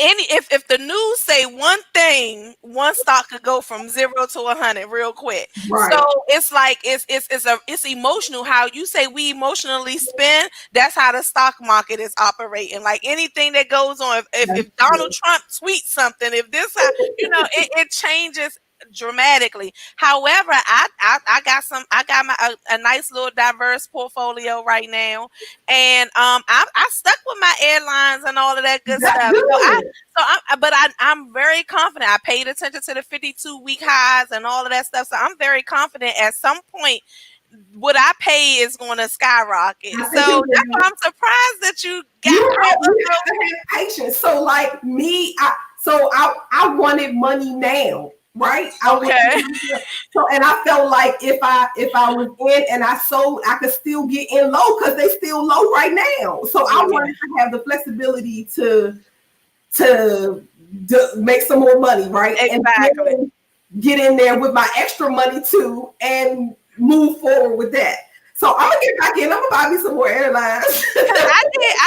if the news say one thing, one stock could go from 0 to 100 real quick. So Right. it's like it's emotional. How you say we emotionally spend, that's how the stock market is operating. Like anything that goes on, That's if Donald true. Trump tweets something, if this it changes dramatically. However, I got I got a nice little diverse portfolio right now, and I stuck with my airlines and all of that good That's stuff. good. I'm very confident. I paid attention to the 52-week highs and all of that stuff. So I'm very confident at some point what I pay is going to skyrocket. I So think it that's why will. I'm surprised that you got You all have to have patience. So like me, I wanted money now, right? I of those. wanted Okay. money now. So and I felt like if I was in and I sold, I could still get in low because they still low right now. So I Yeah, wanted to have the flexibility to make some more money, right? And exactly. then get in there with my extra money too and move forward with that. So I'm gonna get back in. I'm gonna buy me some more airlines. Because I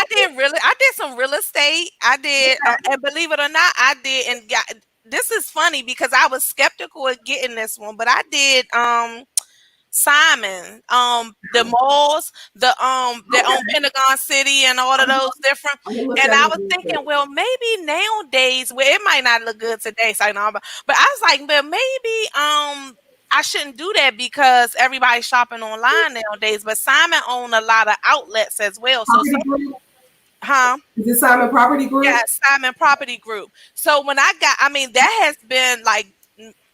did some real estate. I did, and believe it or not, I did, and this is funny because I was skeptical of getting this one, but I did, Simon, the malls, they're on Okay, Pentagon City and all of those different. I'm gonna look And that I up was real quick. thinking, well, maybe nowadays, well, it might not look good today, so I know, but I was like, but maybe I shouldn't do that because everybody's shopping online nowadays. But Simon own a lot of outlets as well, so Property some, Group. huh? Is it Simon Property Yeah, Group? Simon Property Group. So when I mean, that has been like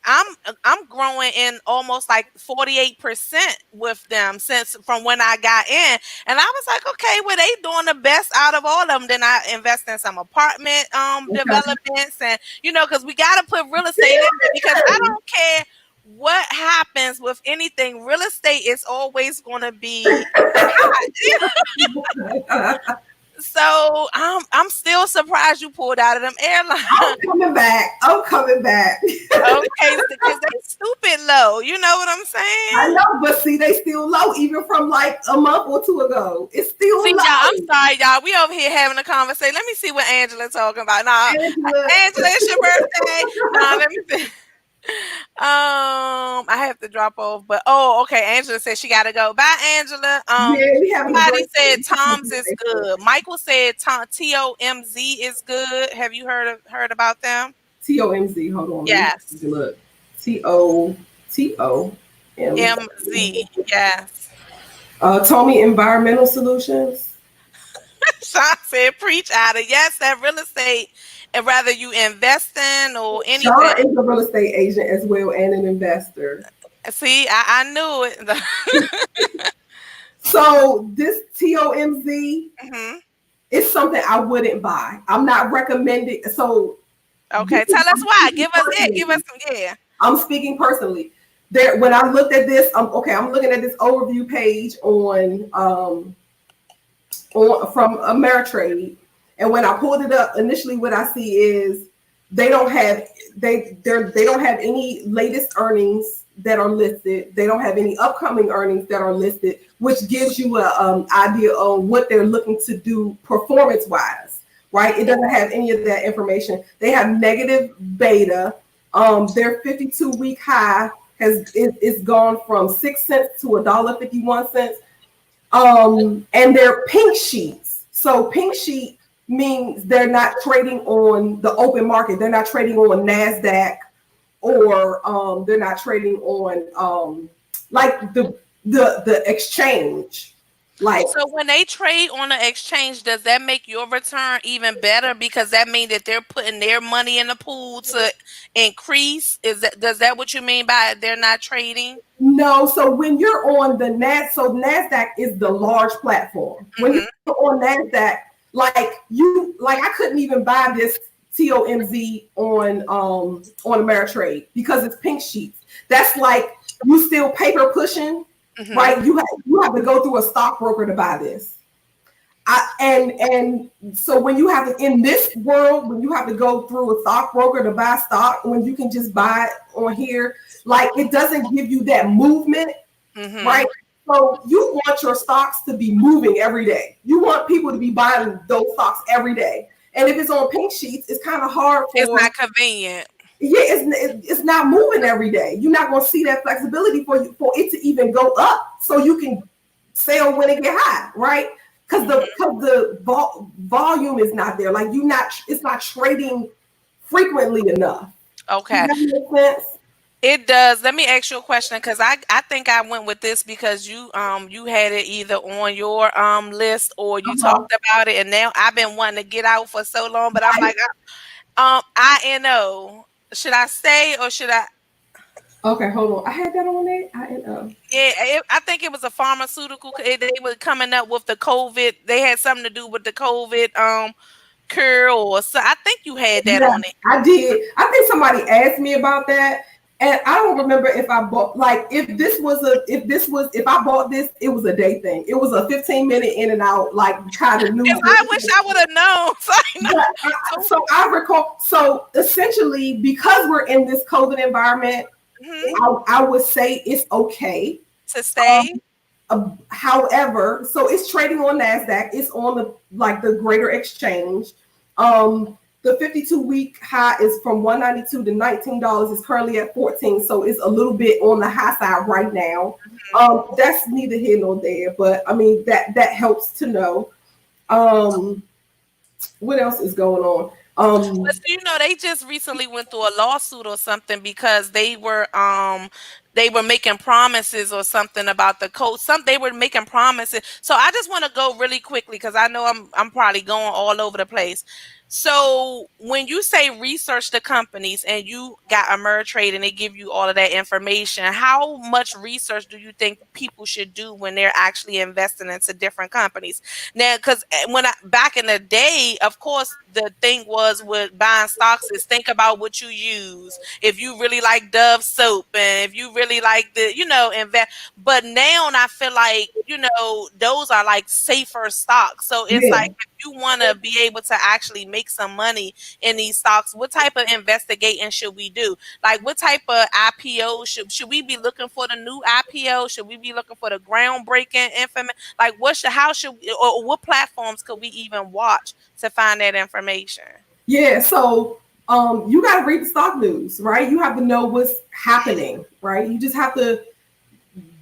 I'm I'm growing in almost like 48% with them since from when I got in. And I was like, okay, well, they doing the best out of all of them. Then I invest in some apartment Okay. developments, and because we gotta put real estate in it, because I don't care what happens with anything, real estate is always gonna be hot. So I'm still surprised you pulled out of them I'm airlines. coming back. I'm coming back. Okay, because they stupid low. You know what I'm I saying? know, but see, they still low, even from like a month or two ago. It's still See, y'all, I'm low. sorry, y'all. We over here having a conversation. Let me see what Angela talking about. Nah, Angela, Angela, it's your birthday. Nah, let me see. I have to drop off, but okay. Angela said she gotta go. Bye, Angela. yeah, we having a Somebody said birthday. Tom's is good. Michael said TOMZ is good. Have you heard about them? TOMZ. Hold on, let me Yes, look. TOTOM. MZ. Yes. Tommy Environmental Solutions. Sean said, preach out of yes, that real estate, and rather you invest in or anything. Sean is a real estate agent as well and an investor. See, I knew it. So this TOMZ hmm is something I wouldn't buy. I'm not recommending. So this Okay, is, tell us I'm why. speaking Give us it. Give us personally. some. Yeah. I'm speaking personally. There, when I looked at this, I'm looking at this overview page on from Ameritrade, and when I pulled it up, initially what I see is they don't have they don't have any latest earnings that are listed. They don't have any upcoming earnings that are listed, which gives you a idea of what they're looking to do performance wise. Right? It doesn't have any of that information. They have negative beta. Their 52-week high is gone from 6 cents to $1.51. And they're pink sheets. So pink sheet means they're not trading on the open market. They're not trading on NASDAQ, or they're not trading on like the exchange. Like, So when they trade on the exchange, does that make your return even better because that means that they're putting their money in the pool to increase? Does that what you mean by they're not trading? no, so when you're on the so NASDAQ is the large platform. When you're hmm on NASDAQ, like I couldn't even buy this TOMZ on Ameritrade because it's pink sheets. That's like you still paper pushing, hmm right? You have to go through a stockbroker to buy this. And so when you have to, in this world, when you have to go through a stockbroker to buy stock, when you can just buy it on here, like it doesn't give you that movement, hmm right? So you want your stocks to be moving every day. You want people to be buying those stocks every day. And if it's on pink sheets, it's kind of hard It's for, not convenient. yeah, it's not moving every day. You're not going to see that flexibility for it to even go up, so you can sell when it get high, right? Because the volume is not there. Like, it's not trading frequently enough. Does Okay. that make sense? It does. Let me ask you a question because I think I went with this because you had it either on your list or you Uh-huh. talked about it, and now I've been wanting to get out for so long, but I'm Right. like INO. Should I stay or should I? Okay, hold on. I had that on there. I Yeah, I think it was a pharmaceutical. They were coming up with the COVID. They had something to do with the COVID cure or so. I think you had that Yeah, on it. I did. I think somebody asked me about that, and I don't remember if I bought, like, if I bought this, it was a day thing. It was a 15-minute in and out, like kind of If news. I wish I would have known. So, But so so I recall. So essentially, because we're in this COVID environment, mhm, I would say it's okay. to Um, stay. However, so it's trading on Nasdaq. It's on the greater exchange. Um, the 52-week high is from 192 to $19. It's currently at 14, so it's a little bit on the high side right now. That's neither here nor there, but I mean that helps to know. Um, what else is going on? But you know, they just recently went through a lawsuit or something because they were making promises or something about the code. They were making promises. So I just want to go really quickly because I know I'm probably going all over the place. So when you say research the companies and you got Ameritrade and they give you all of that information, how much research do you think people should do when they're actually investing into different companies? Now, because when back in the day, of course, the thing was with buying stocks is think about what you use. If you really like Dove soap and if you really like invest. But now I feel like, those are like safer stocks. So it's Yeah. like if you want to be able to actually make some money in these stocks, what type of investigating should we do? Like what type of IPO should we be looking for the new IPO? Should we be looking for the groundbreaking information? Like how should or what platforms could we even watch to find that information? Yeah, so you got to read the stock news, right? You have to know what's happening, right? You just have to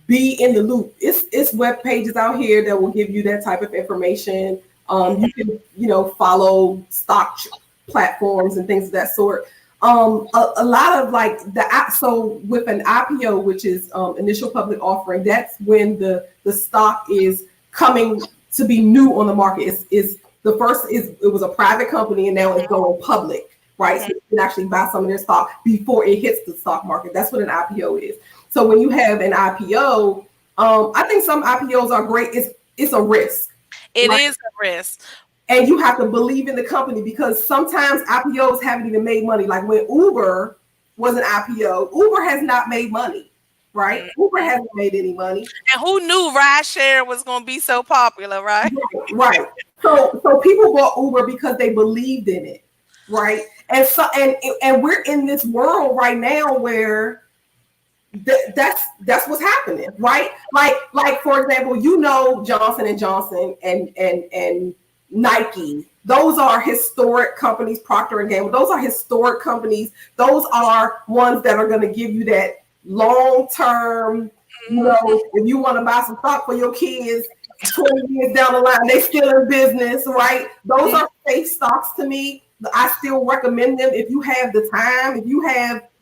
be in the loop. It's web pages out here that will give you that type of information. You can follow stock platforms and things of that sort. A lot of like so with an IPO, which is initial public offering, that's when the stock is coming to be new on the market. Is the first is it was a private company and now it's going public, right? So you can actually buy some of their stock before it hits the stock market. That's what an IPO is. So when you have an IPO, I think some IPOs are great. It's a risk. It Right? is a risk. And you have to believe in the company because sometimes IPOs haven't even made money. Like when Uber was an IPO, Uber has not made money, right? Uber hasn't made any money. And who knew rideshare was going to be so popular, right? Right. So people bought Uber because they believed in it, right? And we're in this world right now where that's what's happening, right? Like for example, Johnson and Johnson and Nike. Those are historic companies. Procter and Gamble. Those are historic companies. Those are ones that are going to give you that long term. If you want to buy some stock for your kids, 20 years down the line, they still in business, right? Those are safe stocks to me. I still recommend them if you have the time.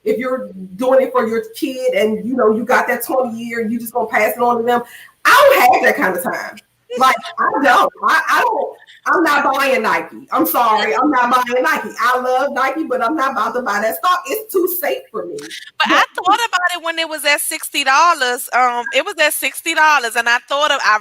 If you're doing it for your kid and you got that 20 year, you just gonna pass it on to them. I don't have that kind of time. Like I don't. I don't. I'm not buying Nike. I'm sorry. I'm not buying Nike. I love Nike, but I'm not about to buy that stock. It's too safe for me. But I thought about it when it was at $60. It was at $60, and I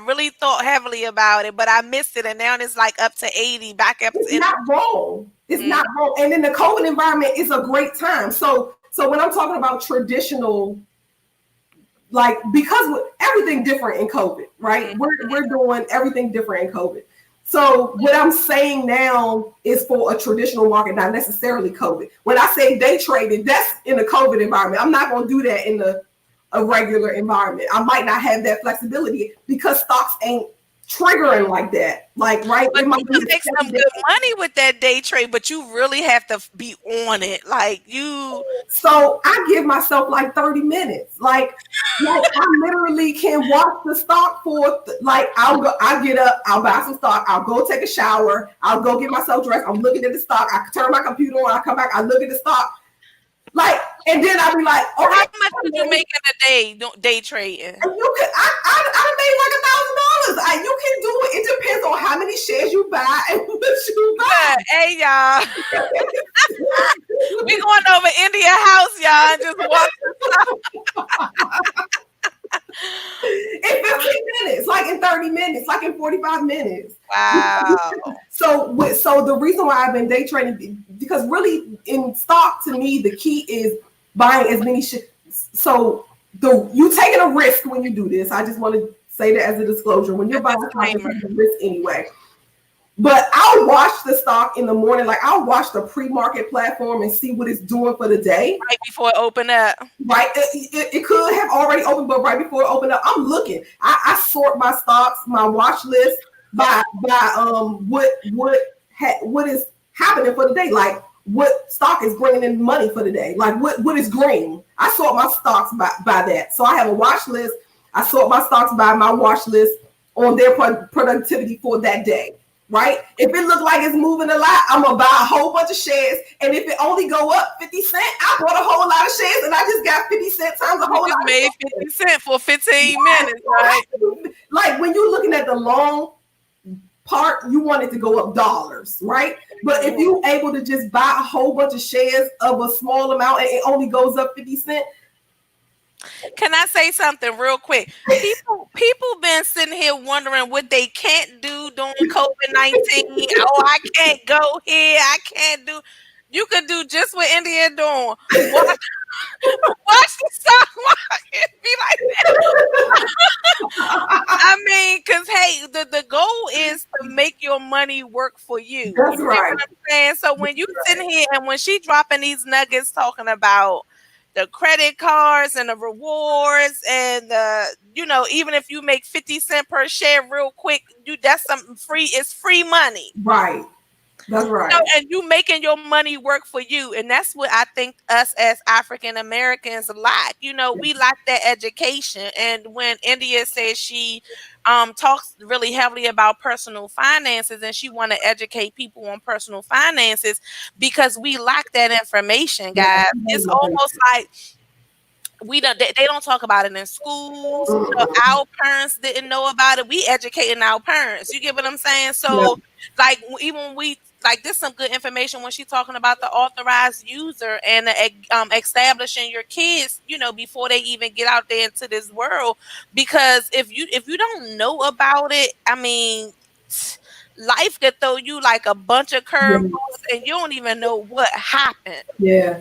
really thought heavily about it, but I missed it, and now it's like up to 80, back up. It's not wrong. It's not wrong. And in the COVID environment, it's a great time. So when I'm talking about traditional, like because everything different in COVID, right? We're doing everything different in COVID. So what I'm saying now is for a traditional market, not necessarily COVID. When I say day trading, that's in a COVID environment. I'm not going to do that in a regular environment. I might not have that flexibility because stocks ain't triggering like that. Like, right? But it might you be can make some good money with that day trade, but you really have to be on it. Like you. So I give myself like 30 minutes. Like I literally can watch the stock for I'll get up, I'll buy some stock, I'll go take a shower, I'll go get myself dressed, I'm looking at the stock, I turn my computer on, I come back, I look at the stock. Like, and then I'll be like, okay, how much did you make in a day trading? And you can I made like $1,000. You can do it. It depends on how many shares you buy and what you buy. Hey y'all. We going over India House, y'all, and just walk. In 15 minutes, like in 30 minutes, like in 45 minutes. Wow. So the reason why I've been day trading, because really in stock, to me, the key is buying as many shares. So you taking a risk when you do this. I just want to say that as a disclosure. When you're buying stock, you're taking a risk anyway. But I'll watch the stock in the morning. Like I'll watch the pre-market platform and see what it's doing for the day. Right before it opened up. Right. It could have already opened, but right before it opened up, I'm looking. I sort my stocks, my watch list by what is happening for the day. Like what stock is bringing in money for the day? Like what is green? I sort my stocks by that. So I have a watch list. I sort my stocks by my watch list on their productivity for that day. Right? If it looks like it's moving a lot, I'm gonna buy a whole bunch of shares. And if it only go up 50 cents, I bought a whole lot of shares and I just got 50 cents times a You whole just lot of made shares. 50 cents for 15 Yes, minutes, right? like when you're looking at the long part, you want it to go up dollars, right? But if you able to just buy a whole bunch of shares of a small amount and it only goes up 50 cents. Can I say something real quick? People been sitting here wondering what they can't do during COVID-19. Oh, I can't go here. I can't do. You could do just what India doing. Watch, watch the stock market be like that. I mean, cause hey, the goal is to make your money work for you. That's You get right. what I'm saying? So when you sitting here and when she dropping these nuggets talking about the credit cards and the rewards and the even if you make 50 cents per share real quick, that's something free. It's free money. Right. That's No, right. and you making your money work for you. And that's what I think us as African Americans lack. We lack that education. And when India says she talks really heavily about personal finances and she want to educate people on personal finances because we lack that information, Yeah. guys. It's almost like they don't talk about it in schools. Mm-mm. Our parents didn't know about it. We educating our parents. You get what I'm saying? Yeah. So like even when we like this some good information when she's talking about the authorized user and establishing your kids, before they even get out there into this world. Because if you don't know about it, I mean, life could throw you like a bunch of curveballs Yeah. and you don't even know what happened. Yeah.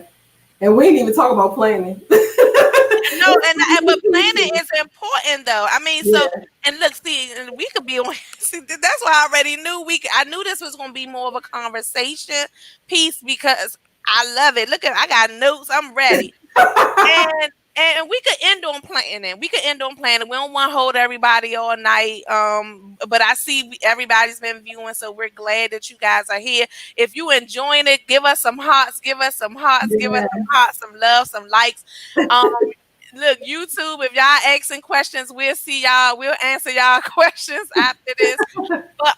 And we didn't even talk about planning. No, and but planning is important though. I mean, so Yeah. and look, see, and we could be on. See, that's why I already knew I knew this was going to be more of a conversation piece because I love it. Look at I got notes. I'm ready. And we could end on planning. We could end on planning. We don't want to hold everybody all night. But I see everybody's been viewing, so we're glad that you guys are here. If you enjoying it, give us some hearts. Give us some hearts. Give us Yeah. some hearts, some love, some likes. Um, Look, YouTube. If y'all asking questions, we'll see y'all. We'll answer y'all questions after this. But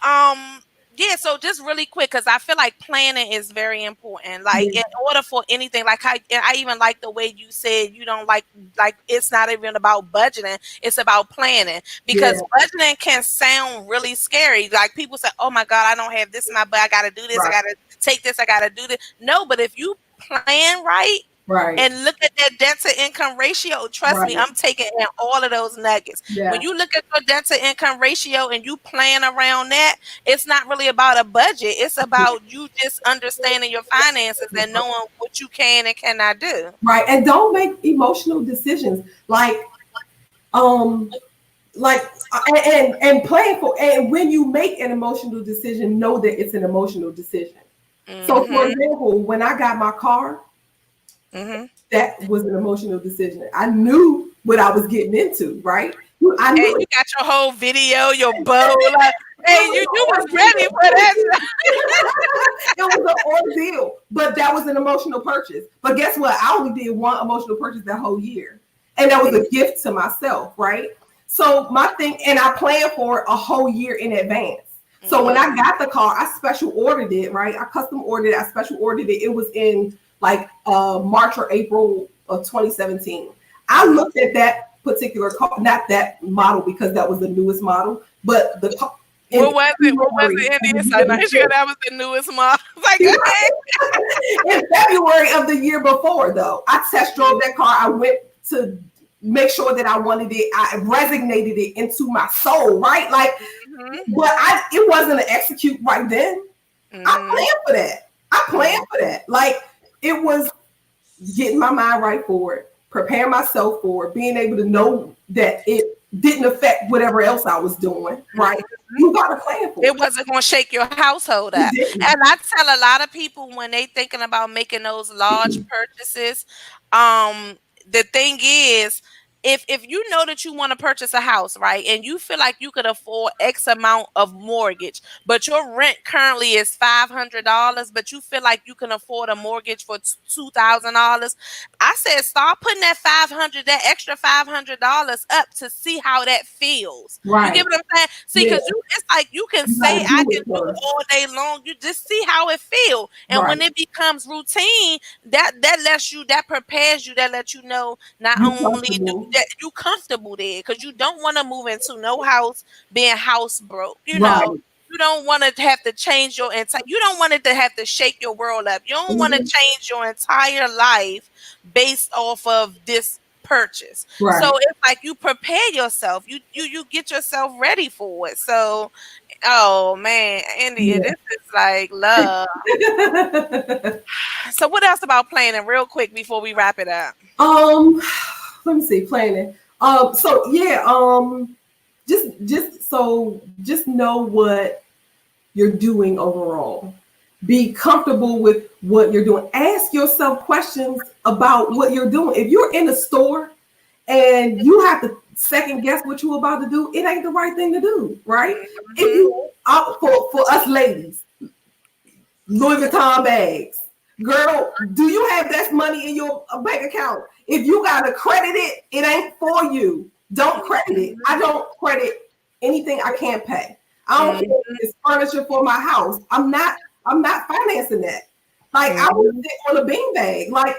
yeah, so just really quick, because I feel like planning is very important. Like Yeah. in order for anything, like I even like the way you said you don't like it's not even about budgeting, it's about planning. Yeah. Because budgeting can sound really scary. Like people say, oh my God, I don't have this in my but I gotta do this, I Right. gotta take this, I gotta do this. No, but if you plan right Right. and look at that debt to income ratio. Trust me, Right. I'm taking in all of those nuggets. When Yeah. you look at your debt to income ratio and you plan around that, it's not really about a budget. It's about you just understanding your finances and knowing what you can and cannot do. Right. And don't make emotional decisions um like and plan for, and when you make an emotional decision, know that it's an emotional decision. So for Mhm. example, when I got my car, Mhm. that was an emotional decision. I knew what I was getting into, right? I And knew you got your whole video, your bow, like, it hey, you was was an ready for that. ordeal. It was an ordeal, but that was an emotional purchase. But guess what? I only did one emotional purchase that whole year, and that was a gift to myself, right? So my thing, and I planned for it a whole year in advance. So when I Mhm. got the car, I special ordered it, right? I custom ordered it. I special ordered it. It was in like March or April of 2017. I Mhm. looked at that particular car, not that model because that was the newest model, but the car in What was it? What was February it? of India the said, year "No, before. that was the newest model." Like, go ahead. In February of the year before, though, I test drove that car. I went to make sure that I wanted it. I resonated it into my soul, right? Like, Mhm. but it wasn't an execute right then. I Mhm. planned for that. I Mhm. planned for that. Like, it was getting my mind right for it, preparing myself for it, being able to know that it didn't affect whatever else I was doing, right? Mhm. You got to plan for It it. wasn't gonna shake your household It up. didn't. And I tell a lot of people when they thinking about making those large purchases, um, the thing is, if you know that you want to purchase a house, right, and you feel like you could afford X amount of mortgage, but your rent currently is $500, but you feel like you can afford a mortgage for $2,000, I said start putting that extra $500 up to see how that feels. You get Right. what I'm saying? See, Yeah. because it's like you can You say gotta I do can it do it first. all day long. You just see how it feel, and Right. when it becomes routine, that lets you, that prepares you, that lets you know not You only do comfortable. that you comfortable there, because you don't want to move into no house being house broke. Right. You don't want to have to change your entire. You don't want it to have to shake your world up. You don't want to Mhm. change your entire life based off of this purchase. So Right. it's like you prepare yourself. You get yourself ready for it. So, oh man, India, Yeah. this is like love. So what else about planning real quick before we wrap it up? um, let me see, planning. So yeah, just know what you're doing overall. Be comfortable with what you're doing. Ask yourself questions about what you're doing. If you're in a store and you have to second guess what you're about to do, it ain't the right thing to do, right? If Mhm. you for us ladies, Louis Vuitton bags. Girl, do you have that money in your bank account? If you gotta credit it, it ain't for you. Don't credit it. I don't credit anything I can't pay. I don't care if Mhm. it's furniture for my house. I'm not financing that. Like I would Mhm. sit on a beanbag. Like,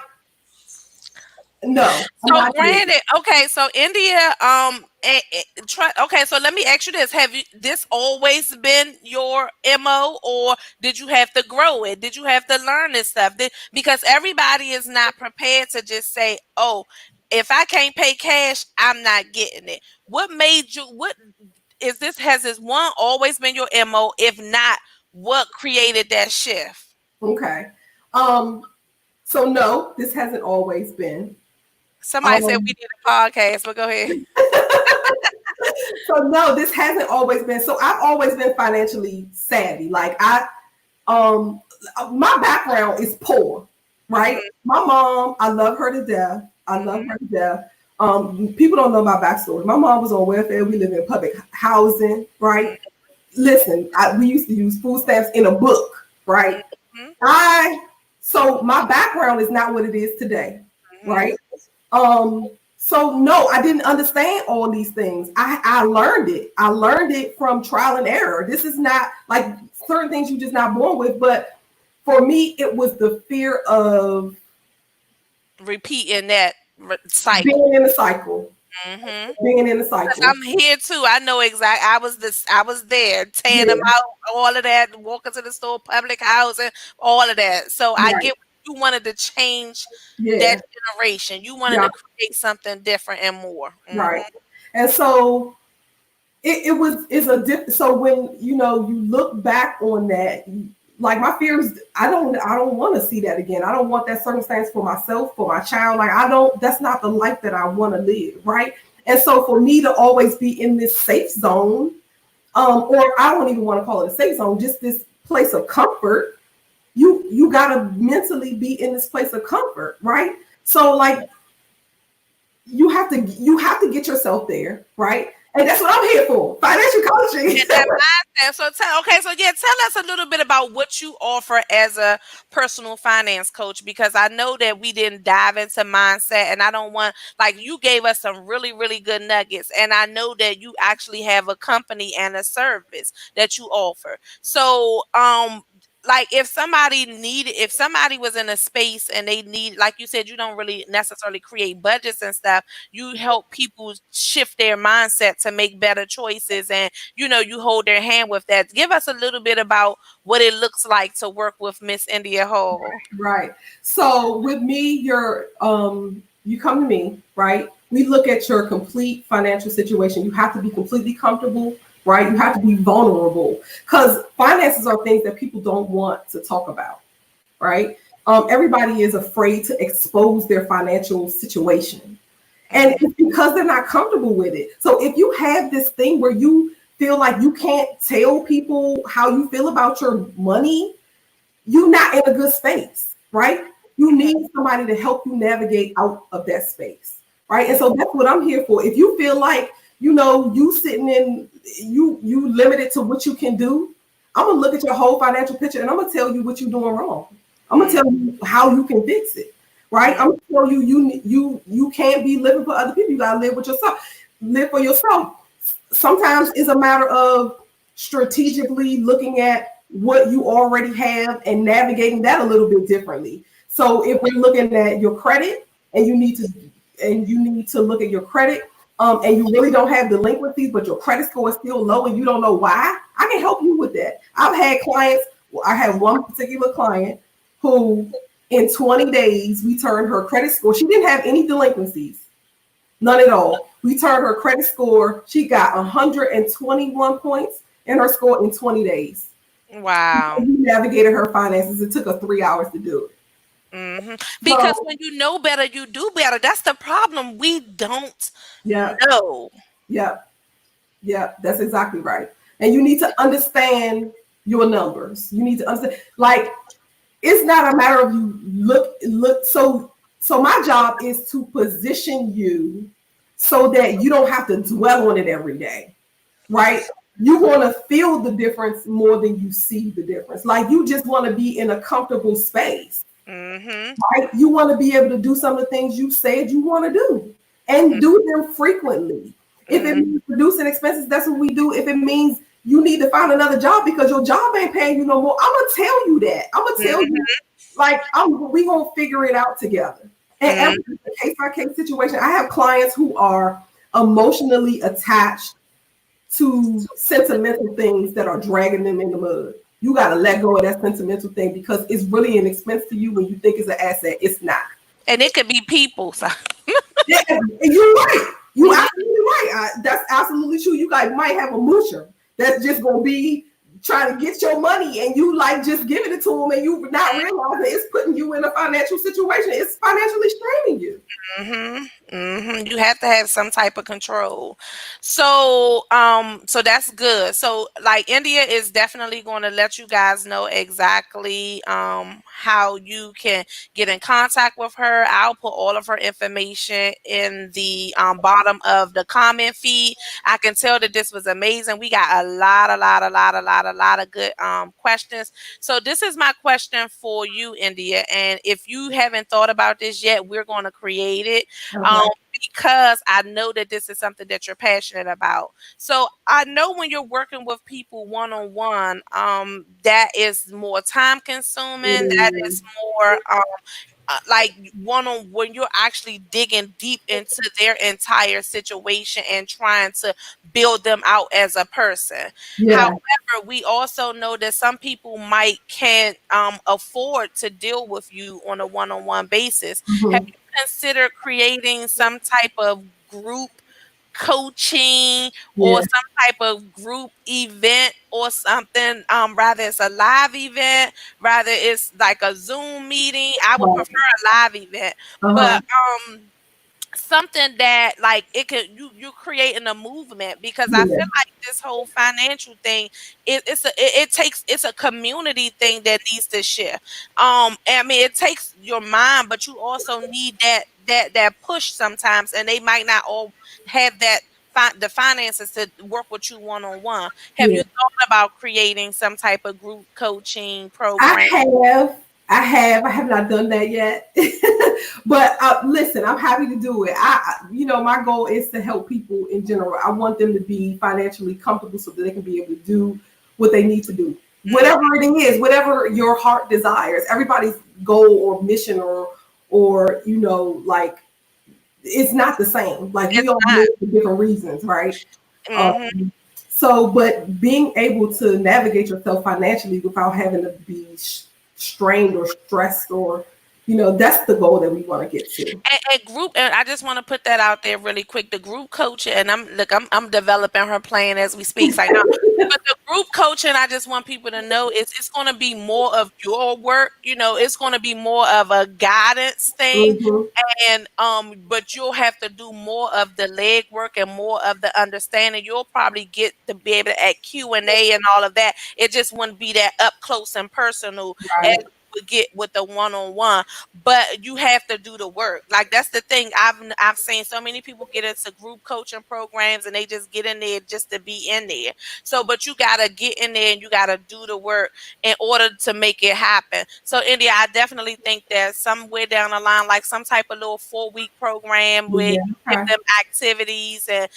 no, I'm So not doing granted, okay, so India, okay, so let me ask you this: have you this always been your MO, or did you have to grow it? Did you have to learn this stuff? Because everybody is not prepared to just say, "Oh, if I can't pay cash, I'm not getting it." What made you? What is this? Has this one always been your MO? If not, what created that shift? okay. Um, so no, this hasn't always been. Somebody said we Um, need a podcast, but go ahead. so no, this hasn't always been. So I've always been financially savvy. Like um, my background is poor, right? Mhm, My mom, I love her to death. I love mhm, her to death. People don't know my backstory. My mom was on welfare. We live in public housing, right? Listen, we used to use food stamps in a book, right? mhm, I so my background is not what it is today, mhm. right? So no, I didn't understand all these things. I learned it. I learned it from trial and error. This is not like certain things you just not born with, but for me, it was the fear of Repeating that cycle. being in the cycle. Mhm. Being in the 'Cause cycle. I'm here too. I know exact. I was there, tearing them Yeah, out, all of that, walking to the store, public housing, all of that. So I right. get you wanted to change that Yeah, generation. You wanted yeah, to create something different and more. right. Mhm. And so it was is a so when you look back on that, like my fears, I don't want to see that again. I don't want that circumstance for myself, for my child. Like I don't, that's not the life that I want to live, right? And so for me to always be in this safe zone, or I don't even want to call it a safe zone, just this place of comfort, you gotta mentally be in this place of comfort, right? So like you have to get yourself there, right? And that's what I'm here for. Financial coaching. Get that mindset. So tell us a little bit about what you offer as a personal finance coach, because I know that we didn't dive into mindset, and I don't want, like, you gave us some really really good nuggets, and I know that you actually have a company and a service that you offer. So like if somebody was in a space and they need, like you said, you don't really necessarily create budgets and stuff, you help people shift their mindset to make better choices, and you hold their hand with that. Give us a little bit about what it looks like to work with Miss India Hall. Right. So with me, you come to me, right? We look at your complete financial situation. You have to be completely comfortable, right? You have to be vulnerable because finances are things that people don't want to talk about, right? Everybody is afraid to expose their financial situation. And Mhm. it's because they're not comfortable with it. So if you have this thing where you feel like you can't tell people how you feel about your money, you're not in a good space, right? You Mhm. need somebody to help you navigate out of that space. right? And so that's what I'm here for. If you feel like, you sitting in, you limited to what you can do, I'm gonna look at your whole financial picture and I'm gonna tell you what you're doing wrong. I'm gonna Mm, tell you how you can fix it, right? mm, I'm gonna tell you you can't be living for other people. You gotta live with yourself. Live for yourself. Sometimes it's a matter of strategically looking at what you already have and navigating that a little bit differently. So if we're looking at your credit and you need to look at your credit, and you really don't have delinquencies, but your credit score is still low and you don't know why, I can help you with that. I've had clients, I had one particular client who in 20 days we turned her credit score. She didn't have any delinquencies. None at all. We turned her credit score. She got 121 points in her score in 20 days. wow. We navigated her finances. It took us 3 hours to do it. Hmm. Because So, when you know better, you do better. That's the problem. We don't yeah, know. yeah, yeah, that's exactly right. And you need to understand your numbers. You need to understand, like, it's not a matter of you look. So my job is to position you so that you don't have to dwell on it every day, right? You want to feel the difference more than you see the difference. Like you just want to be in a comfortable space, Hmm. right? You want to be able to do some of the things you said you want to do and do them frequently. If it Hmm. means reducing expenses, that's what we do. If it means you need to find another job because your job ain't paying you no more, I'm gonna tell you that. I'm gonna tell you, like, we gonna figure it out together. And Hmm. every case by case situation. I have clients who are emotionally attached to sentimental things that are dragging them in the mud. You got to let go of that sentimental thing because it's really an expense to you when you think it's an asset. It's not. And it could be people. So. Yeah, and you're right. You Mhm. absolutely right. That's absolutely true. You guys might have a musher that's just gonna be trying to get your money, and you like just giving it to them, and you not realizing it's putting you in a financial situation. It's financially straining you. Mhm. Mhm. You have to have some type of control. So that's good. So like India is definitely going to let you guys know exactly how you can get in contact with her. I'll put all of her information in the bottom of the comment feed. I can tell that this was amazing. We got a lot of good questions. So this is my question for you, India. And if you haven't thought about this yet, we're going to create it um, Okay. because I know that this is something that you're passionate about. So I know when you're working with people one on one, that is more time consuming. It That is. is more like one on when you're actually digging deep into their entire situation and trying to build them out as a person. Yeah. However, we also know that some people might can't afford to deal with you on a one-on-one basis. Have Mhm. you considered creating some type of group coaching or Yeah. some type of group event or something, rather it's a live event, rather it's like a Zoom meeting? I would prefer Right. a live event, Uh but huh. something that like it could you're creating a movement, because I Yeah. feel like this whole financial thing, it takes, it's a community thing that needs to shift. I mean, it takes your mind, but you also need that push sometimes, and they might not all have that the finances to work with you one on one. Have you Yeah. thought about creating some type of group coaching I program? have. I have not done that yet. But listen, I'm happy to do it. My goal is to help people in general. I want them to be financially comfortable so that they can be able to do what they need to do. Mm, Whatever it is, whatever your heart desires. Everybody's goal or mission or like it's not the same. Like we it's all not. live for different reasons, right? Hmm. So, but being able to navigate yourself financially without having to be strained or stressed, or, that's the goal that we want to get to. A group, and I just want to put that out there really quick. The group coaching, and I'm developing her plan as we speak. So I know, but the group coaching, I just want people to know it's going to be more of your work. It's going to be more of a guidance thing, Hmm. and but you'll have to do more of the leg work and more of the understanding. You'll probably get to be able to at Q&A and all of that. It just wouldn't be that up close and personal as Right. would get with the one-on-one, but you have to do the work. Like that's the thing. I've seen so many people get into group coaching programs and they just get in there just to be in there. So, but you gotta get in there and you gotta do the work in order to make it happen. So, India, I definitely think that somewhere down the line, like some type of little 4-week program where Yeah. you give Okay. them activities and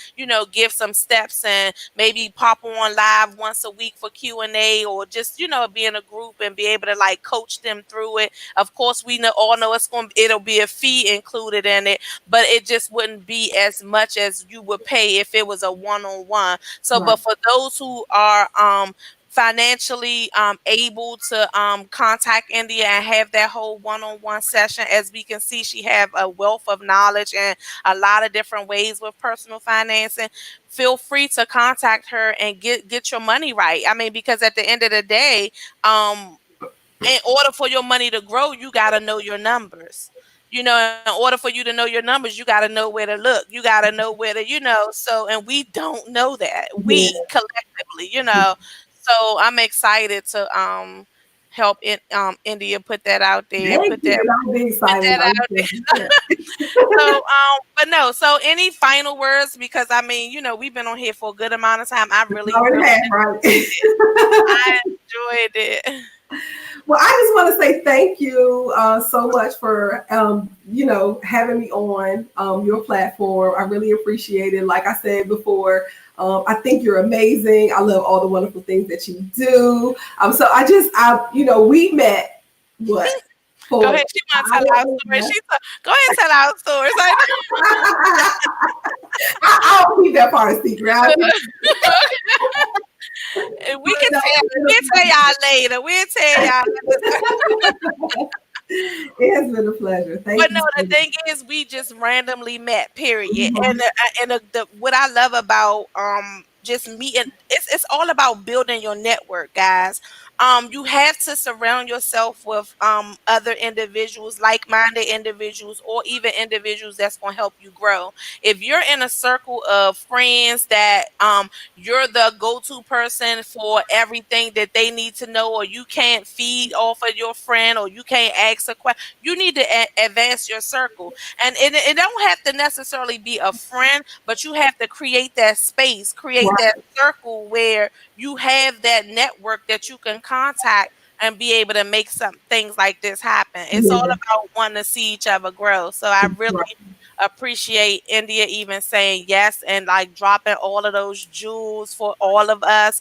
give some steps and maybe pop on live once a week for Q&A, or just be in a group and be able to like coach them through it. Of course, we all know it'll be a fee included in it, but it just wouldn't be as much as you would pay if it was a one-on-one. So, Right. but for those who are financially able to contact India and have that whole one-on-one session, as we can see, she have a wealth of knowledge and a lot of different ways with personal financing. Feel free to contact her and get your money right. I mean, because at the end of the day, um, in order for your money to grow, you got to know your numbers. In order for you to know your numbers, you got to know where to look. You got to know where to, so, and we don't know that. We Yeah. collectively. So I'm excited to help India put that out there, Thank you. I'll be put excited that about out this. there. So but no, so any final words, because I mean, we've been on here for a good amount of time. I really, Hour and a really half, enjoyed right? it. I enjoyed it. Well, I just want to say thank you so much for having me on your platform. I really appreciate it. Like I said before, I think you're amazing. I love all the wonderful things that you do. So we met what Go for an ahead. She want to tell hour our and story. a half. Go ahead and tell our stories. I I'll keep that part a secret. I'll keep, know. And we but can no, tell. it's been We'll a tell y'all later. We'll tell y'all later. it has been a pleasure. But Thank you no, so the much. thing is, we just randomly met. Period. And Mhm. what I love about just meeting, it's all about building your network, guys. You have to surround yourself with other individuals, like-minded individuals, or even individuals that's going to help you grow. If you're in a circle of friends that you're the go-to person for everything that they need to know, or you can't feed off of your friend, or you can't ask a question, you need to advance your circle. And it don't have to necessarily be a friend, but you have to create that space, create that Right. circle where you have that network that you can contact and be able to make some things like this happen. It's all Yeah. about wanting to see each other grow. So I really Right. appreciate India even saying yes and like dropping all of those jewels for all of us.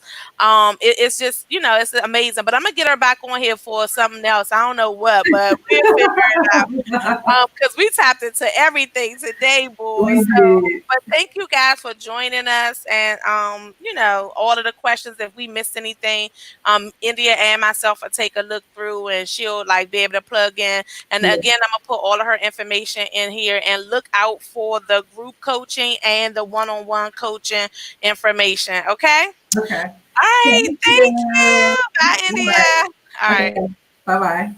It's just, it's amazing. But I'm gonna get her back on here for something else. I don't know what, but we'll figure it out. Because we tapped into everything today, boys. We So, did. but thank you guys for joining us, and all of the questions. If we missed anything, India and myself will take a look through, and she'll like be able to plug in. And Yeah. again, I'm gonna put all of her information in here, and look out for the group coaching and the one-on-one coaching information. Okay. Okay. All right. Thank Thank you. you. Bye, All India. right. All right. Okay. Bye bye.